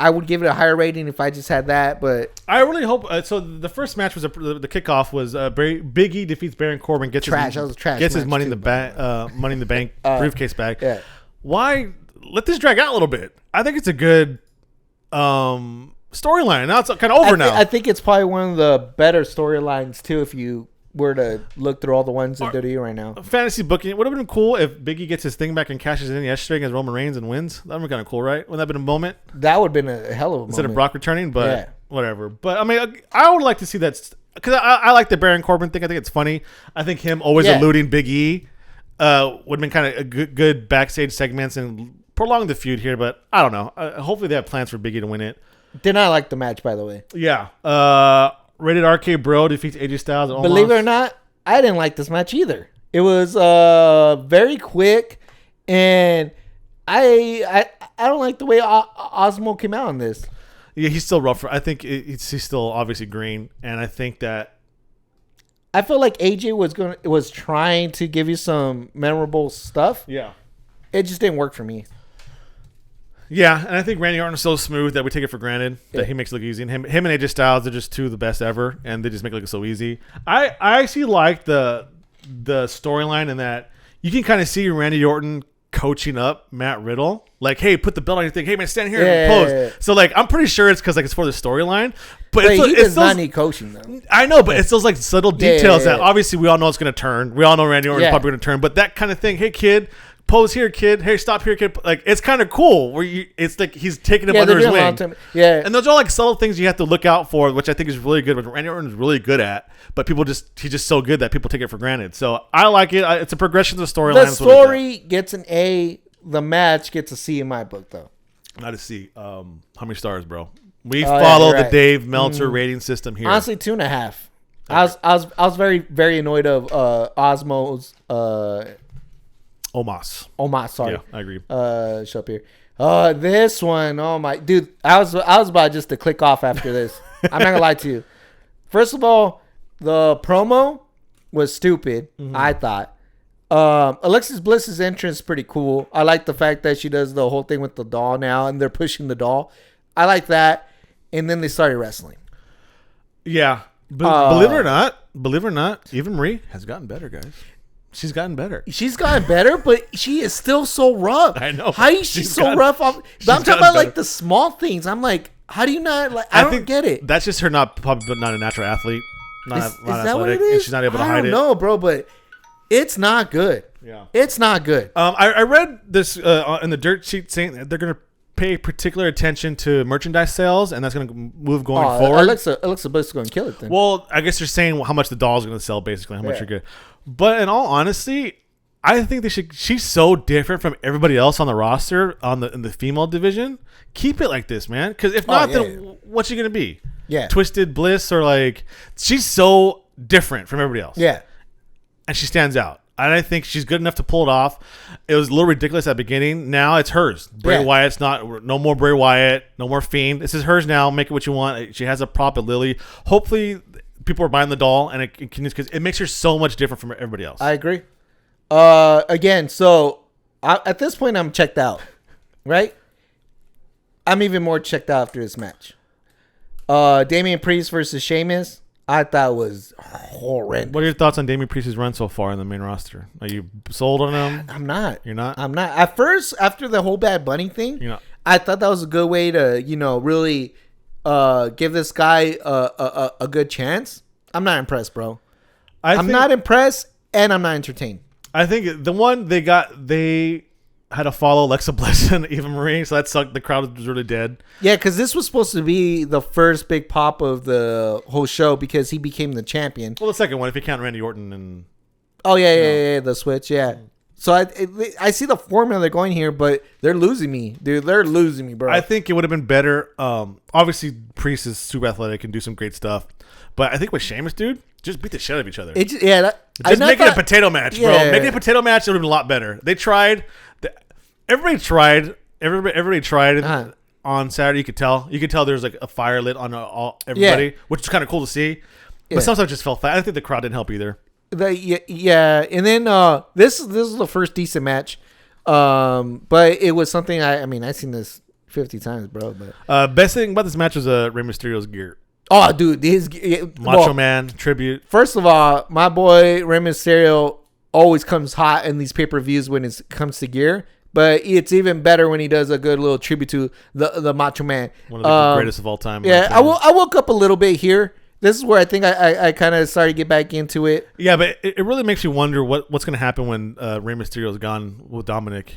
would give it a higher rating if I just had that, but I really hope. So the first match was the kickoff was Big E defeats Baron Corbin, gets his money in the bank briefcase back. Yeah. Why let this drag out a little bit? I think it's a good storyline. Now it's kind of over now. I think it's probably one of the better storylines too. If you were to look through all the ones in WWE right now, fantasy booking, it would have been cool if Big E gets his thing back and cashes in yesterday against Roman Reigns and wins. That would have been kind of cool, right? Wouldn't that have been a moment? That would have been a hell of a moment. Instead of Brock returning, but whatever. But I would like to see that because I like the Baron Corbin thing. I think it's funny. I think him always eluding Big E would have been kind of a good backstage segments and prolong the feud here. But I don't know. Hopefully they have plans for Big E to win it. Did not like the match, by the way. Yeah. Rated RK Bro defeats AJ Styles. Believe it or not, I didn't like this match either. It was very quick, and I don't like the way Osmo came out on this. Yeah, he's still rough. I think he's still obviously green, and I think that I feel like AJ was trying to give you some memorable stuff. Yeah. It just didn't work for me. Yeah, and I think Randy Orton is so smooth that we take it for granted that he makes it look easy. And him and AJ Styles are just two of the best ever, and they just make it look so easy. I actually like the storyline in that you can kind of see Randy Orton coaching up Matt Riddle. Like, hey, put the belt on your thing. Hey, man, stand here and pose. Yeah. So, like, I'm pretty sure it's because like it's for the storyline. But he does not need coaching, though. I know, but it's those like subtle details that obviously we all know it's going to turn. We all know Randy Orton's probably going to turn. But that kind of thing, hey, kid, pose here, kid. Hey, stop here, kid. Like, it's kind of cool where it's like he's taking him under his wing. Yeah. And those are like subtle things you have to look out for, which I think is really good, which Randy Orton is really good at. But he's just so good that people take it for granted. So I like it. It's a progression to the storyline. The story gets an A. The match gets a C in my book, though. Not a C. How many stars, bro? We follow the Dave Meltzer rating system here. Honestly, 2.5. Okay. I was very, very annoyed of Osmo's Omos, sorry. Yeah, I agree. Show up here. This one, oh my dude, I was about just to click off after this. I'm not gonna lie to you. First of all, the promo was stupid, I thought. Alexis Bliss's entrance is pretty cool. I like the fact that she does the whole thing with the doll now, and they're pushing the doll. I like that. And then they started wrestling. Yeah. Believe it or not, even Marie has gotten better, guys. She's gotten better. She's gotten better, but she is still so rough. I know. How is she so rough? But I'm talking about like the small things. I'm like, how do you not? Like, I don't get it. That's just her probably not a natural athlete. Not is that athletic, what it is? and she's not able to hide it. I don't know, bro, but it's not good. Yeah, it's not good. I read this in the dirt sheet saying that they're going to pay particular attention to merchandise sales, and that's going to move going forward. Alexa Bliss is going to kill it then. Well, I guess you're saying how much the doll's going to sell, basically, how much you're good. But in all honesty, I think she's so different from everybody else on the roster in the female division. Keep it like this, man. Because if not, then what's she going to be? Yeah. Twisted Bliss, or like, she's so different from everybody else. Yeah. And she stands out. And I think she's good enough to pull it off. It was a little ridiculous at the beginning. Now it's hers. Bray Wyatt's no more Bray Wyatt, no more Fiend. This is hers now. Make it what you want. She has a prop at Lily. Hopefully, people are buying the doll, and it continues because it makes her so much different from everybody else. I agree. Again, so at this point, I'm checked out, right? I'm even more checked out after this match. Damian Priest versus Sheamus, I thought was horrendous. What are your thoughts on Damian Priest's run so far in the main roster? Are you sold on him? I'm not. You're not? I'm not. At first, after the whole Bad Bunny thing, I thought that was a good way to, really give this guy a good chance. I'm not impressed, bro. I'm not impressed, and I'm not entertained. I think the one they had to follow Alexa Bliss and Eva Marie, so that sucked. The crowd was really dead. Yeah, because this was supposed to be the first big pop of the whole show because he became the champion. Well, the second one, if you count Randy Orton and... Oh, yeah, the switch, yeah. So I see the formula they're going here, but they're losing me, dude. They're losing me, bro. I think it would have been better. Obviously, Priest is super athletic and do some great stuff. But I think with Sheamus, dude, just beat the shit out of each other. Just make it a potato match, bro. Make it a potato match. It would have been a lot better. They tried. Everybody tried on Saturday. You could tell there's like a fire lit on everybody, which is kind of cool to see. But sometimes it just fell flat. I think the crowd didn't help either. And then this is the first decent match, but it was something I've seen this 50 times, bro. But best thing about this match was Rey Mysterio's gear. Oh, dude, his Macho Man tribute. First of all, my boy Rey Mysterio always comes hot in these pay-per-views when it comes to gear. But it's even better when he does a good little tribute to the Macho Man. One of the greatest of all time. Yeah, I woke up a little bit here. This is where I think I kind of started to get back into it. Yeah, but it really makes you wonder what's going to happen when Rey Mysterio's gone with Dominic.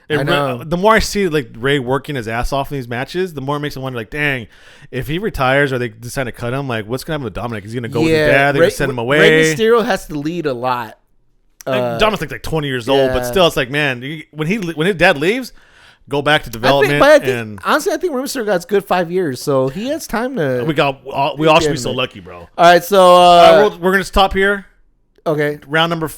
I know. The more I see like Rey working his ass off in these matches, the more it makes me wonder, like, dang, if he retires or they decide to cut him, like, what's going to happen with Dominic? Is he going to go with his dad? They're going to send him away? Rey Mysterio has to lead a lot. Dominic's like 20 years old, but still, it's like, man, when his dad leaves, go back to development. Honestly, I think Rey Mysterio got a good 5 years, so he has time to. We all should be so lucky, bro. All right, so we're gonna stop here. Okay, round number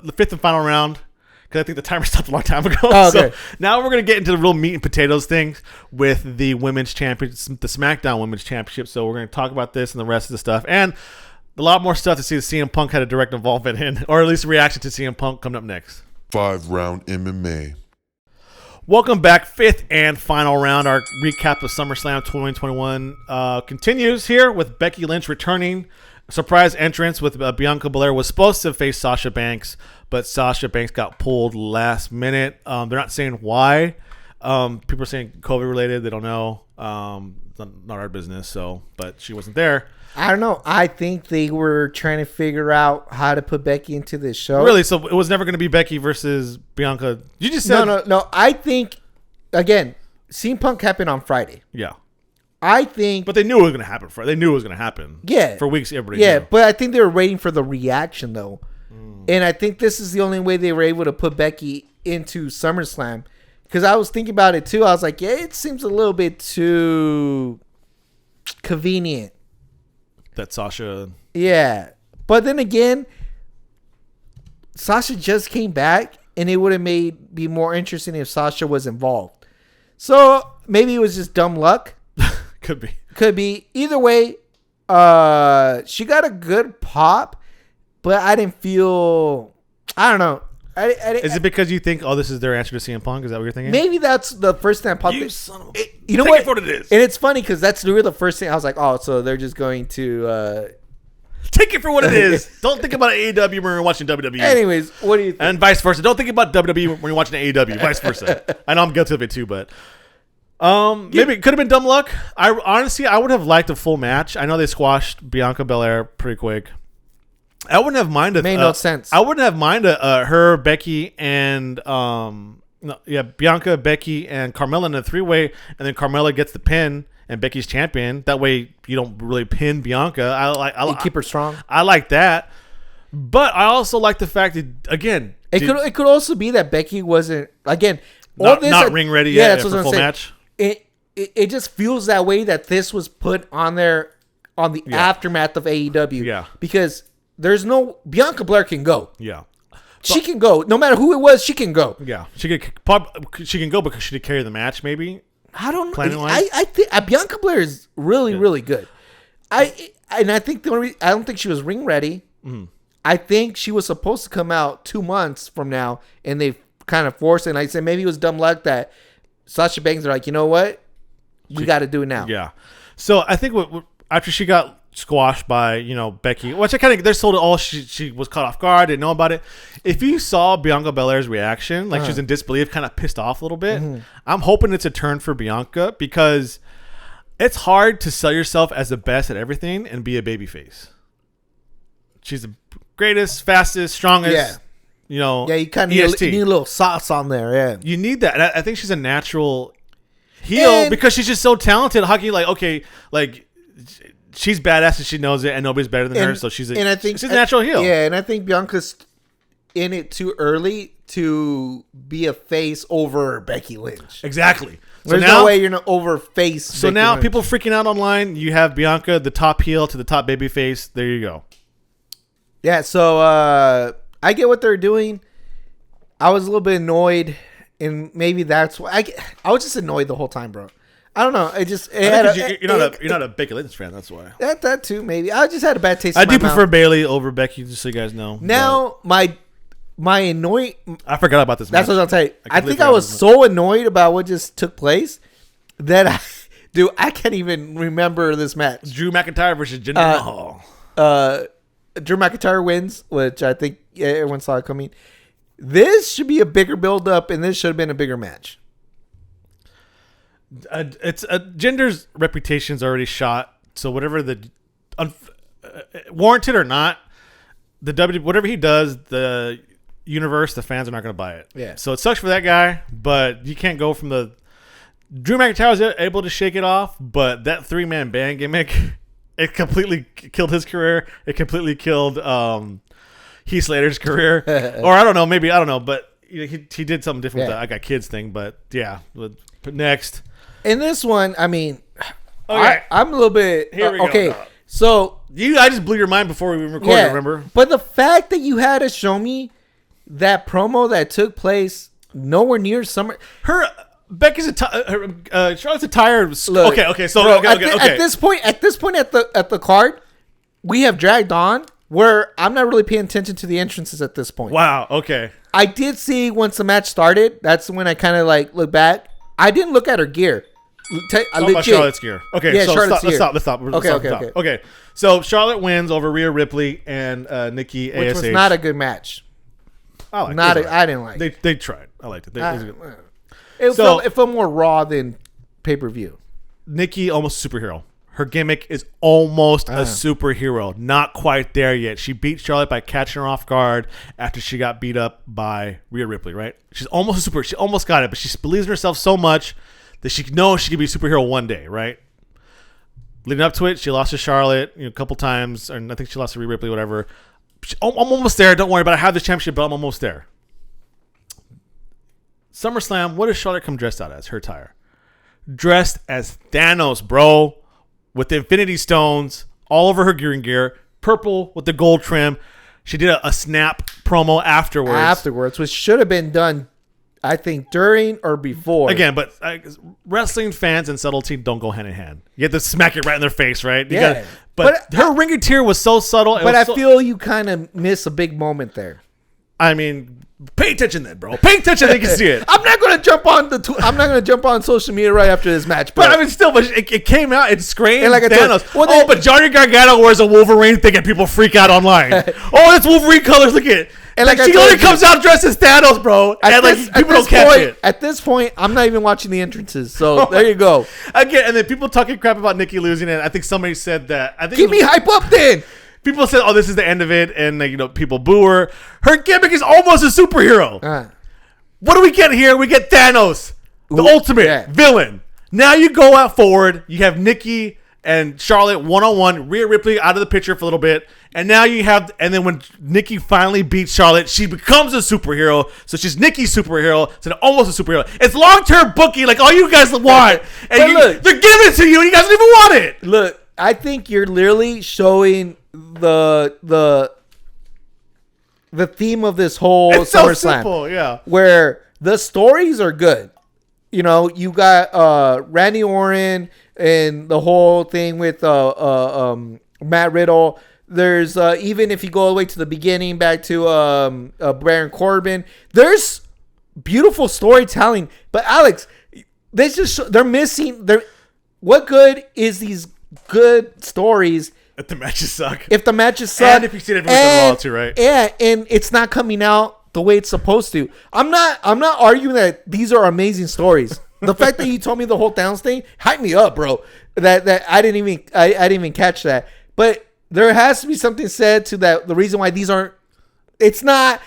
the fifth and final round. Because I think the timer stopped a long time ago. Oh, okay. So now we're going to get into the real meat and potatoes things with the women's championship, the SmackDown Women's Championship. So we're going to talk about this and the rest of the stuff. And a lot more stuff to see if CM Punk had a direct involvement in, or at least a reaction to CM Punk coming up next. 5-round MMA. Welcome back. Fifth and final round. Our recap of SummerSlam 2021 continues here with Becky Lynch returning. Surprise entrance with Bianca Belair. Was supposed to face Sasha Banks, but Sasha Banks got pulled last minute. They're not saying why. People are saying COVID related. They don't know. It's not our business. So, but she wasn't there. I don't know. I think they were trying to figure out how to put Becky into this show. Really? So it was never going to be Becky versus Bianca. You just said no. I think again, CM Punk happened on Friday. Yeah. I think, but they knew it was going to happen. They knew it was going to happen. Yeah. For weeks, everybody knew. But I think they were waiting for the reaction though, and I think this is the only way they were able to put Becky into SummerSlam. Because I was thinking about it too. I was like, yeah, it seems a little bit too convenient. That Sasha. Yeah. But then again, Sasha just came back, and it would have be more interesting if Sasha was involved. So maybe it was just dumb luck. Could be. Either way, she got a good pop, but I didn't feel. I don't know. Is it because you think, this is their answer to CM Punk? Is that what you're thinking? Maybe that's the first thing that popped. You son of a... You know what? what it is. And it's funny because that's really the first thing I was like, so they're just going to take it for what it is. Don't think about AEW when you're watching WWE. Anyways, what do you think? And vice versa. Don't think about WWE when you're watching AEW. Vice versa. I know I'm guilty of it too, but maybe it could have been dumb luck. I would have liked a full match. I know they squashed Bianca Belair pretty quick. I wouldn't have minded. Made no sense. I wouldn't have minded her, Becky, and Bianca, Becky, and Carmella in a 3-way, and then Carmella gets the pin, and Becky's champion. That way, you don't really pin Bianca. You keep her strong. I like that, but I also like the fact that again, it could also be that Becky wasn't not ring ready yet for full match. It just feels that way that this was put on there on the aftermath of AEW. Yeah, because. There's no Bianca Belair can go. Yeah, she can go. No matter who it was, she can go. Yeah, she can go because she could carry the match. Maybe I don't know. I think Bianca Belair is really good. I think I don't think she was ring ready. Mm-hmm. I think she was supposed to come out 2 months from now, and they kind of forced it. And I said maybe it was dumb luck that Sasha Banks are like, you know what, we got to do it now. Yeah. So I think after she got squashed by Becky, which I kind of they're told she was caught off guard, didn't know about it. If you saw Bianca Belair's reaction, like she was in disbelief, kind of pissed off a little bit. Mm-hmm. I'm hoping it's a turn for Bianca because it's hard to sell yourself as the best at everything and be a babyface. She's the greatest, fastest, strongest. Yeah. You kind of need a little sauce on there. Yeah, you need that. And I think she's a natural heel because she's just so talented. Hockey, she's badass and she knows it, and nobody's better than her. So she's a natural heel. Yeah, and I think Bianca's in it too early to be a face over Becky Lynch. Exactly. There's no way you're gonna over face. So Becky now Lynch. people freaking out online. You have Bianca, the top heel to the top baby face. There you go. Yeah. So I get what they're doing. I was a little bit annoyed, and maybe that's why I was just annoyed the whole time, bro. I don't know. You're not a Becky Lynch fan. That's why. That too, maybe. I just had a bad taste. I do prefer Bayley over Becky, just so you guys know. Now my annoying. I forgot about this match. That's what I'll tell you. I think I was so annoyed about what just took place that I can't even remember this match. Drew McIntyre versus Jinder Mahal. Drew McIntyre wins, which I think everyone saw it coming. This should be a bigger build up, and this should have been a bigger match. It's Jinder's reputation's already shot, so whatever the warranted or not, whatever he does, the universe, the fans are not going to buy it. Yeah. So it sucks for that guy, but you can't go from the Drew McIntyre was able to shake it off, but that 3-man band gimmick, it completely killed his career. It completely killed Heath Slater's career, or I don't know, but he did something different with the I Got Kids thing. But yeah, but next. In this one, I mean, okay. I'm a little bit here. We go. Okay, so I just blew your mind before we recorded. Remember? But the fact that you had to show me that promo that took place nowhere near Becky's Charlotte's attire. Look, Okay. So bro, okay. At this point at the card, we have dragged on where I'm not really paying attention to the entrances at this point. Wow. Okay. I did see once the match started. That's when I kind of like look back. I didn't look at her gear. Talk about Charlotte's gear. Okay. Yeah, so Charlotte's let's gear. stop. Okay. So Charlotte wins over Rhea Ripley and Nikki Which ASH. was not a good match. I liked it. I didn't like it. They tried. I liked it. It felt more raw than pay-per-view. Nikki almost superhero. Her gimmick is almost a superhero. Not quite there yet. She beat Charlotte by catching her off guard after she got beat up by Rhea Ripley, right? She's almost a super. She almost got it, but she believes in herself so much that she knows she could be a superhero one day, right? Leading up to it, she lost to Charlotte a couple times, and I think she lost to Rhea Ripley, whatever. I'm almost there. Don't worry about it. I have the championship belt. I'm almost there. SummerSlam, what does Charlotte come dressed out as? Her attire. Dressed as Thanos, bro. With the Infinity Stones all over her gear. Purple with the gold trim. She did a snap promo afterwards. Which should have been done, I think, during or before. Again, but wrestling fans and subtlety don't go hand in hand. You have to smack it right in their face, right? But her ring gear was so subtle. But I feel you kind of miss a big moment there. I mean, pay attention then, bro. Pay attention, then you can see it. I'm not gonna jump on social media right after this match, but I mean, still, but it came out. It screamed like Thanos. But Johnny Gargano wears a Wolverine thing, and people freak out online. It's Wolverine colors. Look at it. And like she only comes out dressed as Thanos, bro. People don't catch it. At this point, I'm not even watching the entrances. So there you go. Again, and then people talking crap about Nikki losing it. I think somebody said that. I think keep me hype up then. People said, "Oh, this is the end of it," and people boo her. Her gimmick is almost a superhero. What do we get here? We get Thanos, the ultimate villain. Now you go out forward. You have Nikki and Charlotte 1-on-1. Rhea Ripley out of the picture for a little bit, and now you have. And then when Nikki finally beats Charlotte, she becomes a superhero. So she's Nikki's superhero. So almost a superhero. It's long-term booking, like all you guys want, and they're giving it to you, and you guys don't even want it. Look, I think you're literally showing the theme of this whole SummerSlam, where the stories are good. You got Randy Orton and the whole thing with Matt Riddle. There's even if you go all the way to the beginning, back to Baron Corbin. There's beautiful storytelling, but Alex, they're missing. What good is these good stories? If the matches suck. And if you see it everyone's loyalty, right? Yeah, and it's not coming out the way it's supposed to. I'm not arguing that these are amazing stories. The fact that you told me the whole Thanos thing, hype me up, bro. That I didn't even catch that. But there has to be something said to that. The reason why these aren't, it's not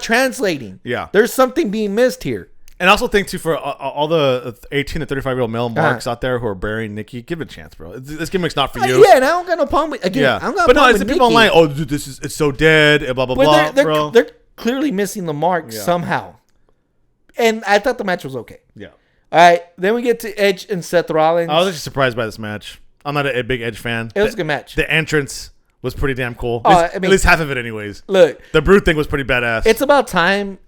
translating. Yeah. There's something being missed here. And I also think, too, for all the 18 to 35-year-old male marks out there who are burying Nikki, give it a chance, bro. This gimmick's not for you. Yeah, and I don't got no problem with I'm not. But no, it's the people online. Oh, dude, it's so dead. Blah blah blah. Bro, they're clearly missing the mark somehow. And I thought the match was okay. Yeah. All right, then we get to Edge and Seth Rollins. I was actually surprised by this match. I'm not a big Edge fan. It was a good match. The entrance was pretty damn cool. At least half of it, anyways. Look, the Brood thing was pretty badass. It's about time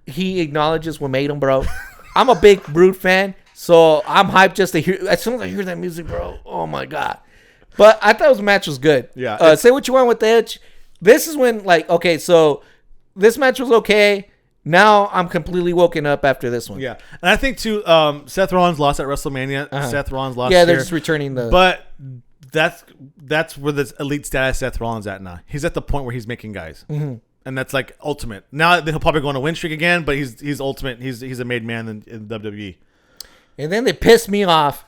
he acknowledges what made him, bro. I'm a big Brood fan, so I'm hyped just to hear. As soon as I hear that music, bro, oh my god! But I thought the match was good. Yeah. Say what you want with the Edge. This is when, so this match was okay. Now I'm completely woken up after this one. Yeah, and I think too, Seth Rollins lost at WrestleMania. Seth Rollins lost. Yeah, they're just returning the. But that's where this elite status Seth Rollins at now. He's at the point where he's making guys. Mm-hmm. And that's like ultimate. Now he'll probably go on a win streak again, but he's ultimate. He's a made man in WWE. And then they pissed me off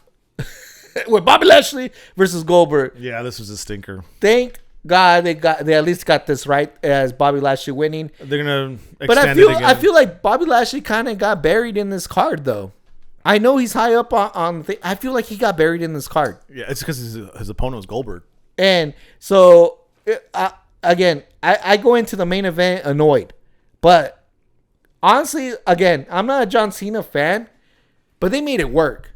with Bobby Lashley versus Goldberg. Yeah, this was a stinker. Thank God they at least got this right as Bobby Lashley winning. They're gonna extend but it again. I feel like Bobby Lashley kind of got buried in this card though. I know he's high up on I feel like he got buried in this card. Yeah, it's because his opponent was Goldberg. And so again, I go into the main event annoyed. But honestly, again, I'm not a John Cena fan, but they made it work.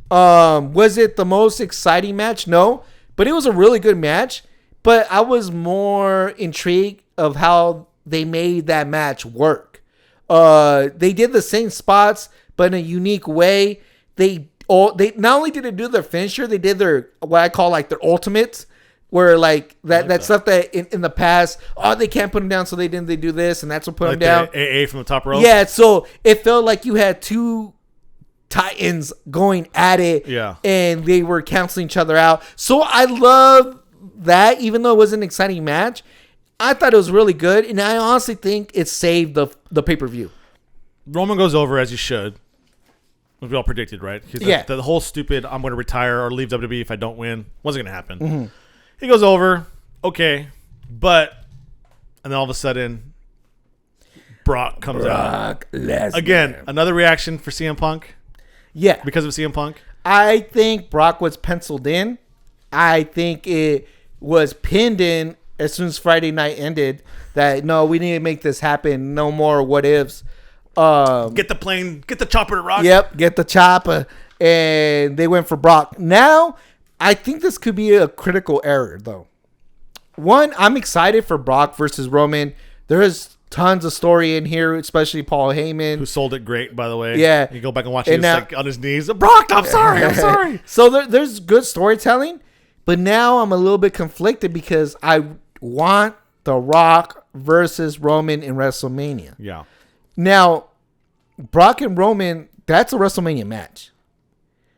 Was it the most exciting match? No. But it was a really good match. But I was more intrigued of how they made that match work. They did the same spots, but in a unique way. They not only did they do their finisher, they did their what I call like their ultimates, where like that stuff that in the past, they can't put them down, so they do this, and that's what put them down. AA from the top rope. Yeah, so it felt like you had two Titans going at it, and they were canceling each other out. So I love that, even though it was an exciting match. I thought it was really good, and I honestly think it saved the pay-per-view. Roman goes over as he should. We all predicted, right? The whole stupid, I'm going to retire or leave WWE if I don't win, wasn't going to happen. Mm-hmm. He goes over, okay, and then all of a sudden, Brock comes out. Lesnar. Again, another reaction for CM Punk. Yeah. Because of CM Punk? I think Brock was penciled in. I think it was pinned in as soon as Friday night ended that, no, we need to make this happen. No more what ifs. Get the plane, get the chopper to Rock. Yep, get the chopper. And they went for Brock. Now, I think this could be a critical error, though. One, I'm excited for Brock versus Roman. There is tons of story in here, especially Paul Heyman. Who sold it great, by the way. Yeah. You go back and watch it, he's like on his knees. Brock, I'm sorry. So there's good storytelling. But now I'm a little bit conflicted because I want The Rock versus Roman in WrestleMania. Yeah. Now, Brock and Roman, that's a WrestleMania match.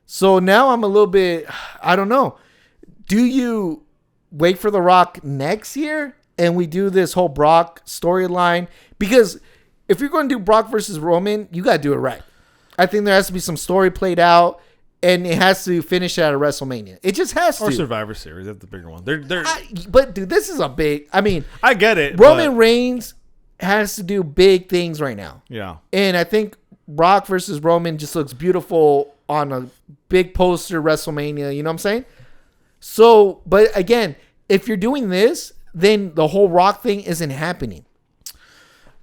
So now I'm a little bit, I don't know. Do you wait for The Rock next year and we do this whole Brock storyline? Because if you're going to do Brock versus Roman, you got to do it right. I think there has to be some story played out, and it has to finish at a WrestleMania. It just has to. Or Survivor Series. That's the bigger one. But, dude, this is a big, I get it. Roman Reigns has to do big things right now. Yeah. And I think Brock versus Roman just looks beautiful on a big poster WrestleMania. You know what I'm saying? So, but again, if you're doing this, then the whole Rock thing isn't happening.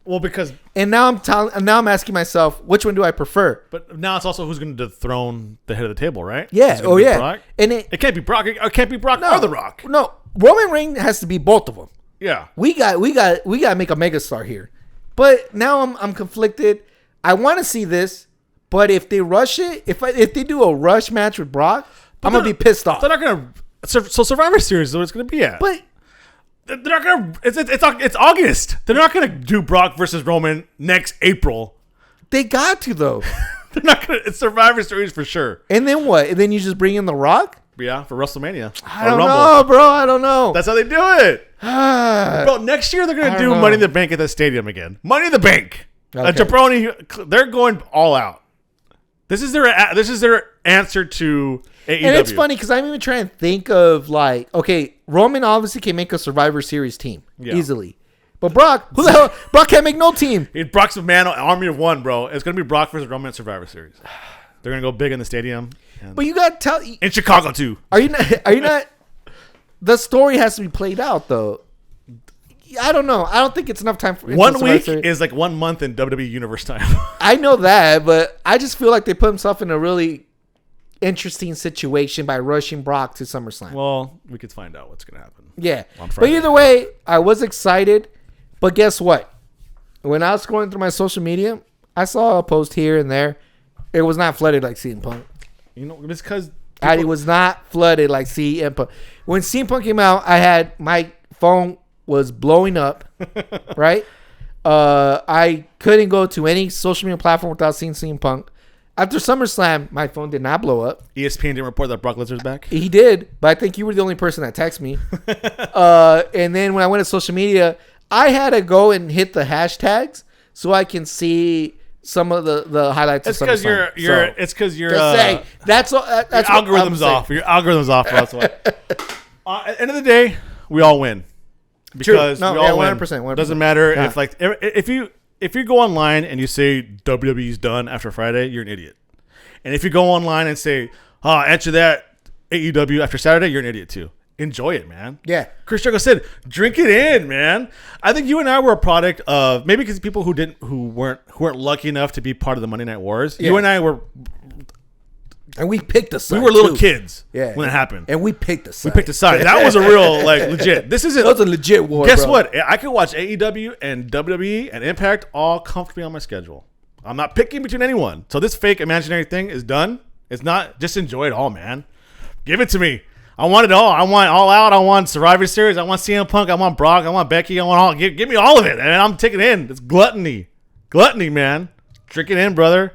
Well, because now I'm asking myself, which one do I prefer? But now it's also who's going to dethrone the head of the table, right? Yeah. Oh, yeah. Brock? And it can't be Brock. It can't be Brock or The Rock. No, Roman Reigns has to be both of them. Yeah. We got to make a megastar here. But now I'm conflicted. I want to see this, but if they rush it, if they do a rush match with Brock, I'm gonna be pissed off. They're not gonna. So Survivor Series is what it's gonna be at. But they're not gonna. It's August. They're not gonna do Brock versus Roman next April. They got to though. They're not gonna. It's Survivor Series for sure. And then what? And then you just bring in The Rock? Yeah, for WrestleMania. I don't know, bro. I don't know. That's how they do it. Bro, next year they're gonna do Money in the Bank at the stadium again. Money in the Bank. Okay. A jabroni. They're going all out. This is their answer to AEW. And it's funny because I'm even trying to think of like, okay, Roman obviously can make a Survivor Series team easily, but Brock, who the hell? Brock can't make no team. Brock's a man, army of one, bro. It's gonna be Brock versus Roman at Survivor Series. They're gonna go big in the stadium, but you gotta tell in Chicago too. Are you not? The story has to be played out though. I don't know. I don't think it's enough time for 1 week is like 1 month in WWE Universe time. I know that, but I just feel like they put themselves in a really interesting situation by rushing Brock to SummerSlam. Well, we could find out what's going to happen. Yeah. On But Friday. either way, I was excited. But guess what? When I was scrolling through my social media, I saw a post here and there. It was not flooded like CM Punk. You know, it's because It was not flooded like CM Punk. When CM Punk came out, I had my phone was blowing up, right? I couldn't go to any social media platform without seeing CM Punk. After SummerSlam, my phone did not blow up. ESPN didn't report that Brock Lesnar's back. He did, but I think you were the only person that texted me. And then when I went to social media, I had to go and hit the hashtags so I can see some of the highlights. It's because it's because you're that's all. That's your algorithm's off. Your algorithm's off. That's why. At the end of the day, we all win. Because no, we all 100%, win. Doesn't matter if you go online and you say WWE's done after Friday, you're an idiot. And if you go online and say, answer that AEW after Saturday, you're an idiot too. Enjoy it, man. Yeah. Chris Jericho said, drink it in, man. I think you and I were a product of maybe because people who weren't lucky enough to be part of the Monday Night Wars. Yeah. You and I were And we picked a side. We were little too. kids Yeah. when it happened. And we picked a side. We picked a side. That was a real, like, legit. This isn't. That was a legit war, Guess bro. what? I could watch AEW and WWE and Impact all comfortably on my schedule. I'm not picking between anyone. So this fake imaginary thing is done. It's not. Just enjoy it all, man. Give it to me. I want it all. I want All Out. I want Survivor Series. I want CM Punk. I want Brock. I want Becky. I want all. Give me all of it, and I'm taking it in. It's gluttony. Gluttony, man. Drink it in, brother.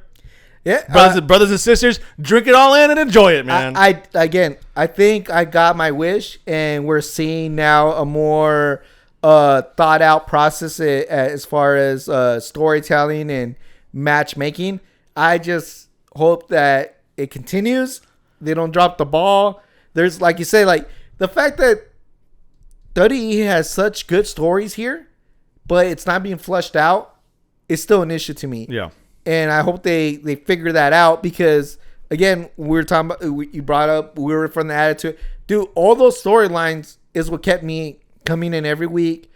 Yeah, Brothers and sisters, drink it all in and enjoy it, man. I think I got my wish, and we're seeing now a more thought out process as far as storytelling and matchmaking. I just hope that it continues. They don't drop the ball. There's, like you say, like the fact that WWE has such good stories here, but it's not being flushed out, is still an issue to me. Yeah. And I hope they figure that out because, again, we were talking about, you brought up, we were from the Attitude. Dude, all those storylines is what kept me coming in every week,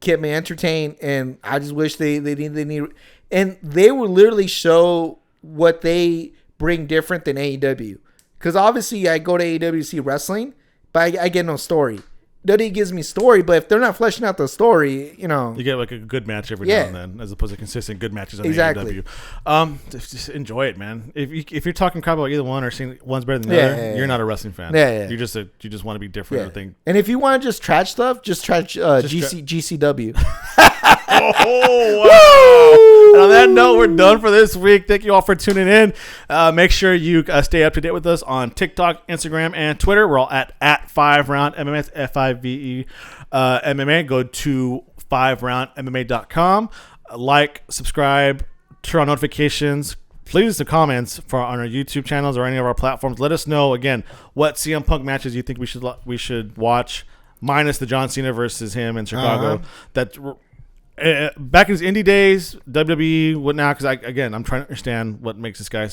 kept me entertained, and I just wish they need, and they would literally show what they bring different than AEW. Because obviously I go to AEW to see wrestling, but I get no story. WWE gives me story, but if they're not fleshing out the story, you get like a good match every now and then, as opposed to consistent good matches on AEW. Just enjoy it, man. If you're talking crap about either one or saying one's better than the other, you're not a wrestling fan. Yeah. You just want to be different. I think. And if you want to just trash stuff, just trash GCW. Oh, wow. And on that note, we're done for this week. Thank you all for tuning in. Make sure you stay up to date with us on TikTok, Instagram, and Twitter. We're all at 5round MMA, FIVE MMA. Go to 5roundmma.com. Like, subscribe, turn on notifications. Please the comments on our YouTube channels or any of our platforms. Let us know, again, what CM Punk matches you think we should watch, minus the John Cena versus him in Chicago. Back in his indie days, WWE, what now? Because I'm trying to understand what makes this guy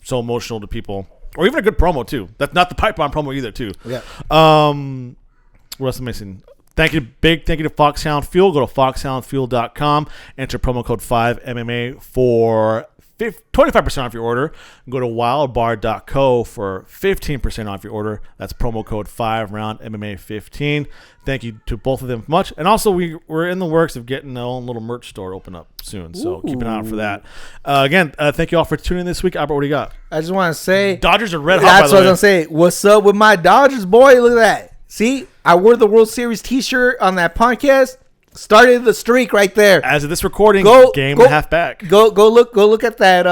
so emotional to people, or even a good promo too. That's not the pipe bomb promo either, too. Yeah. What else am I missing? Thank you to Foxhound Fuel. Go to foxhoundfuel.com. Enter promo code 5MMA for 25% off your order. Go to wildbar.co for 15% off your order. That's promo code 5roundmma15. Thank you to both of them much. And also, we're in the works of getting our own little merch store open up soon. So keep an eye out for that. Again, thank you all for tuning in this week. Albert, what do you got? I just want to say, Dodgers are red hot. That's what I was going to say. What's up with my Dodgers, boy? Look at that. See, I wore the World Series t-shirt on that podcast. Started the streak right there. As of this recording, game and a half back. Go look at that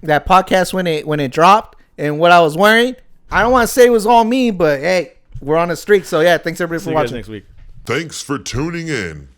that podcast when it dropped and what I was wearing. I don't want to say it was all me, but hey, we're on a streak. So yeah, thanks everybody for watching. See you guys next week. Thanks for tuning in.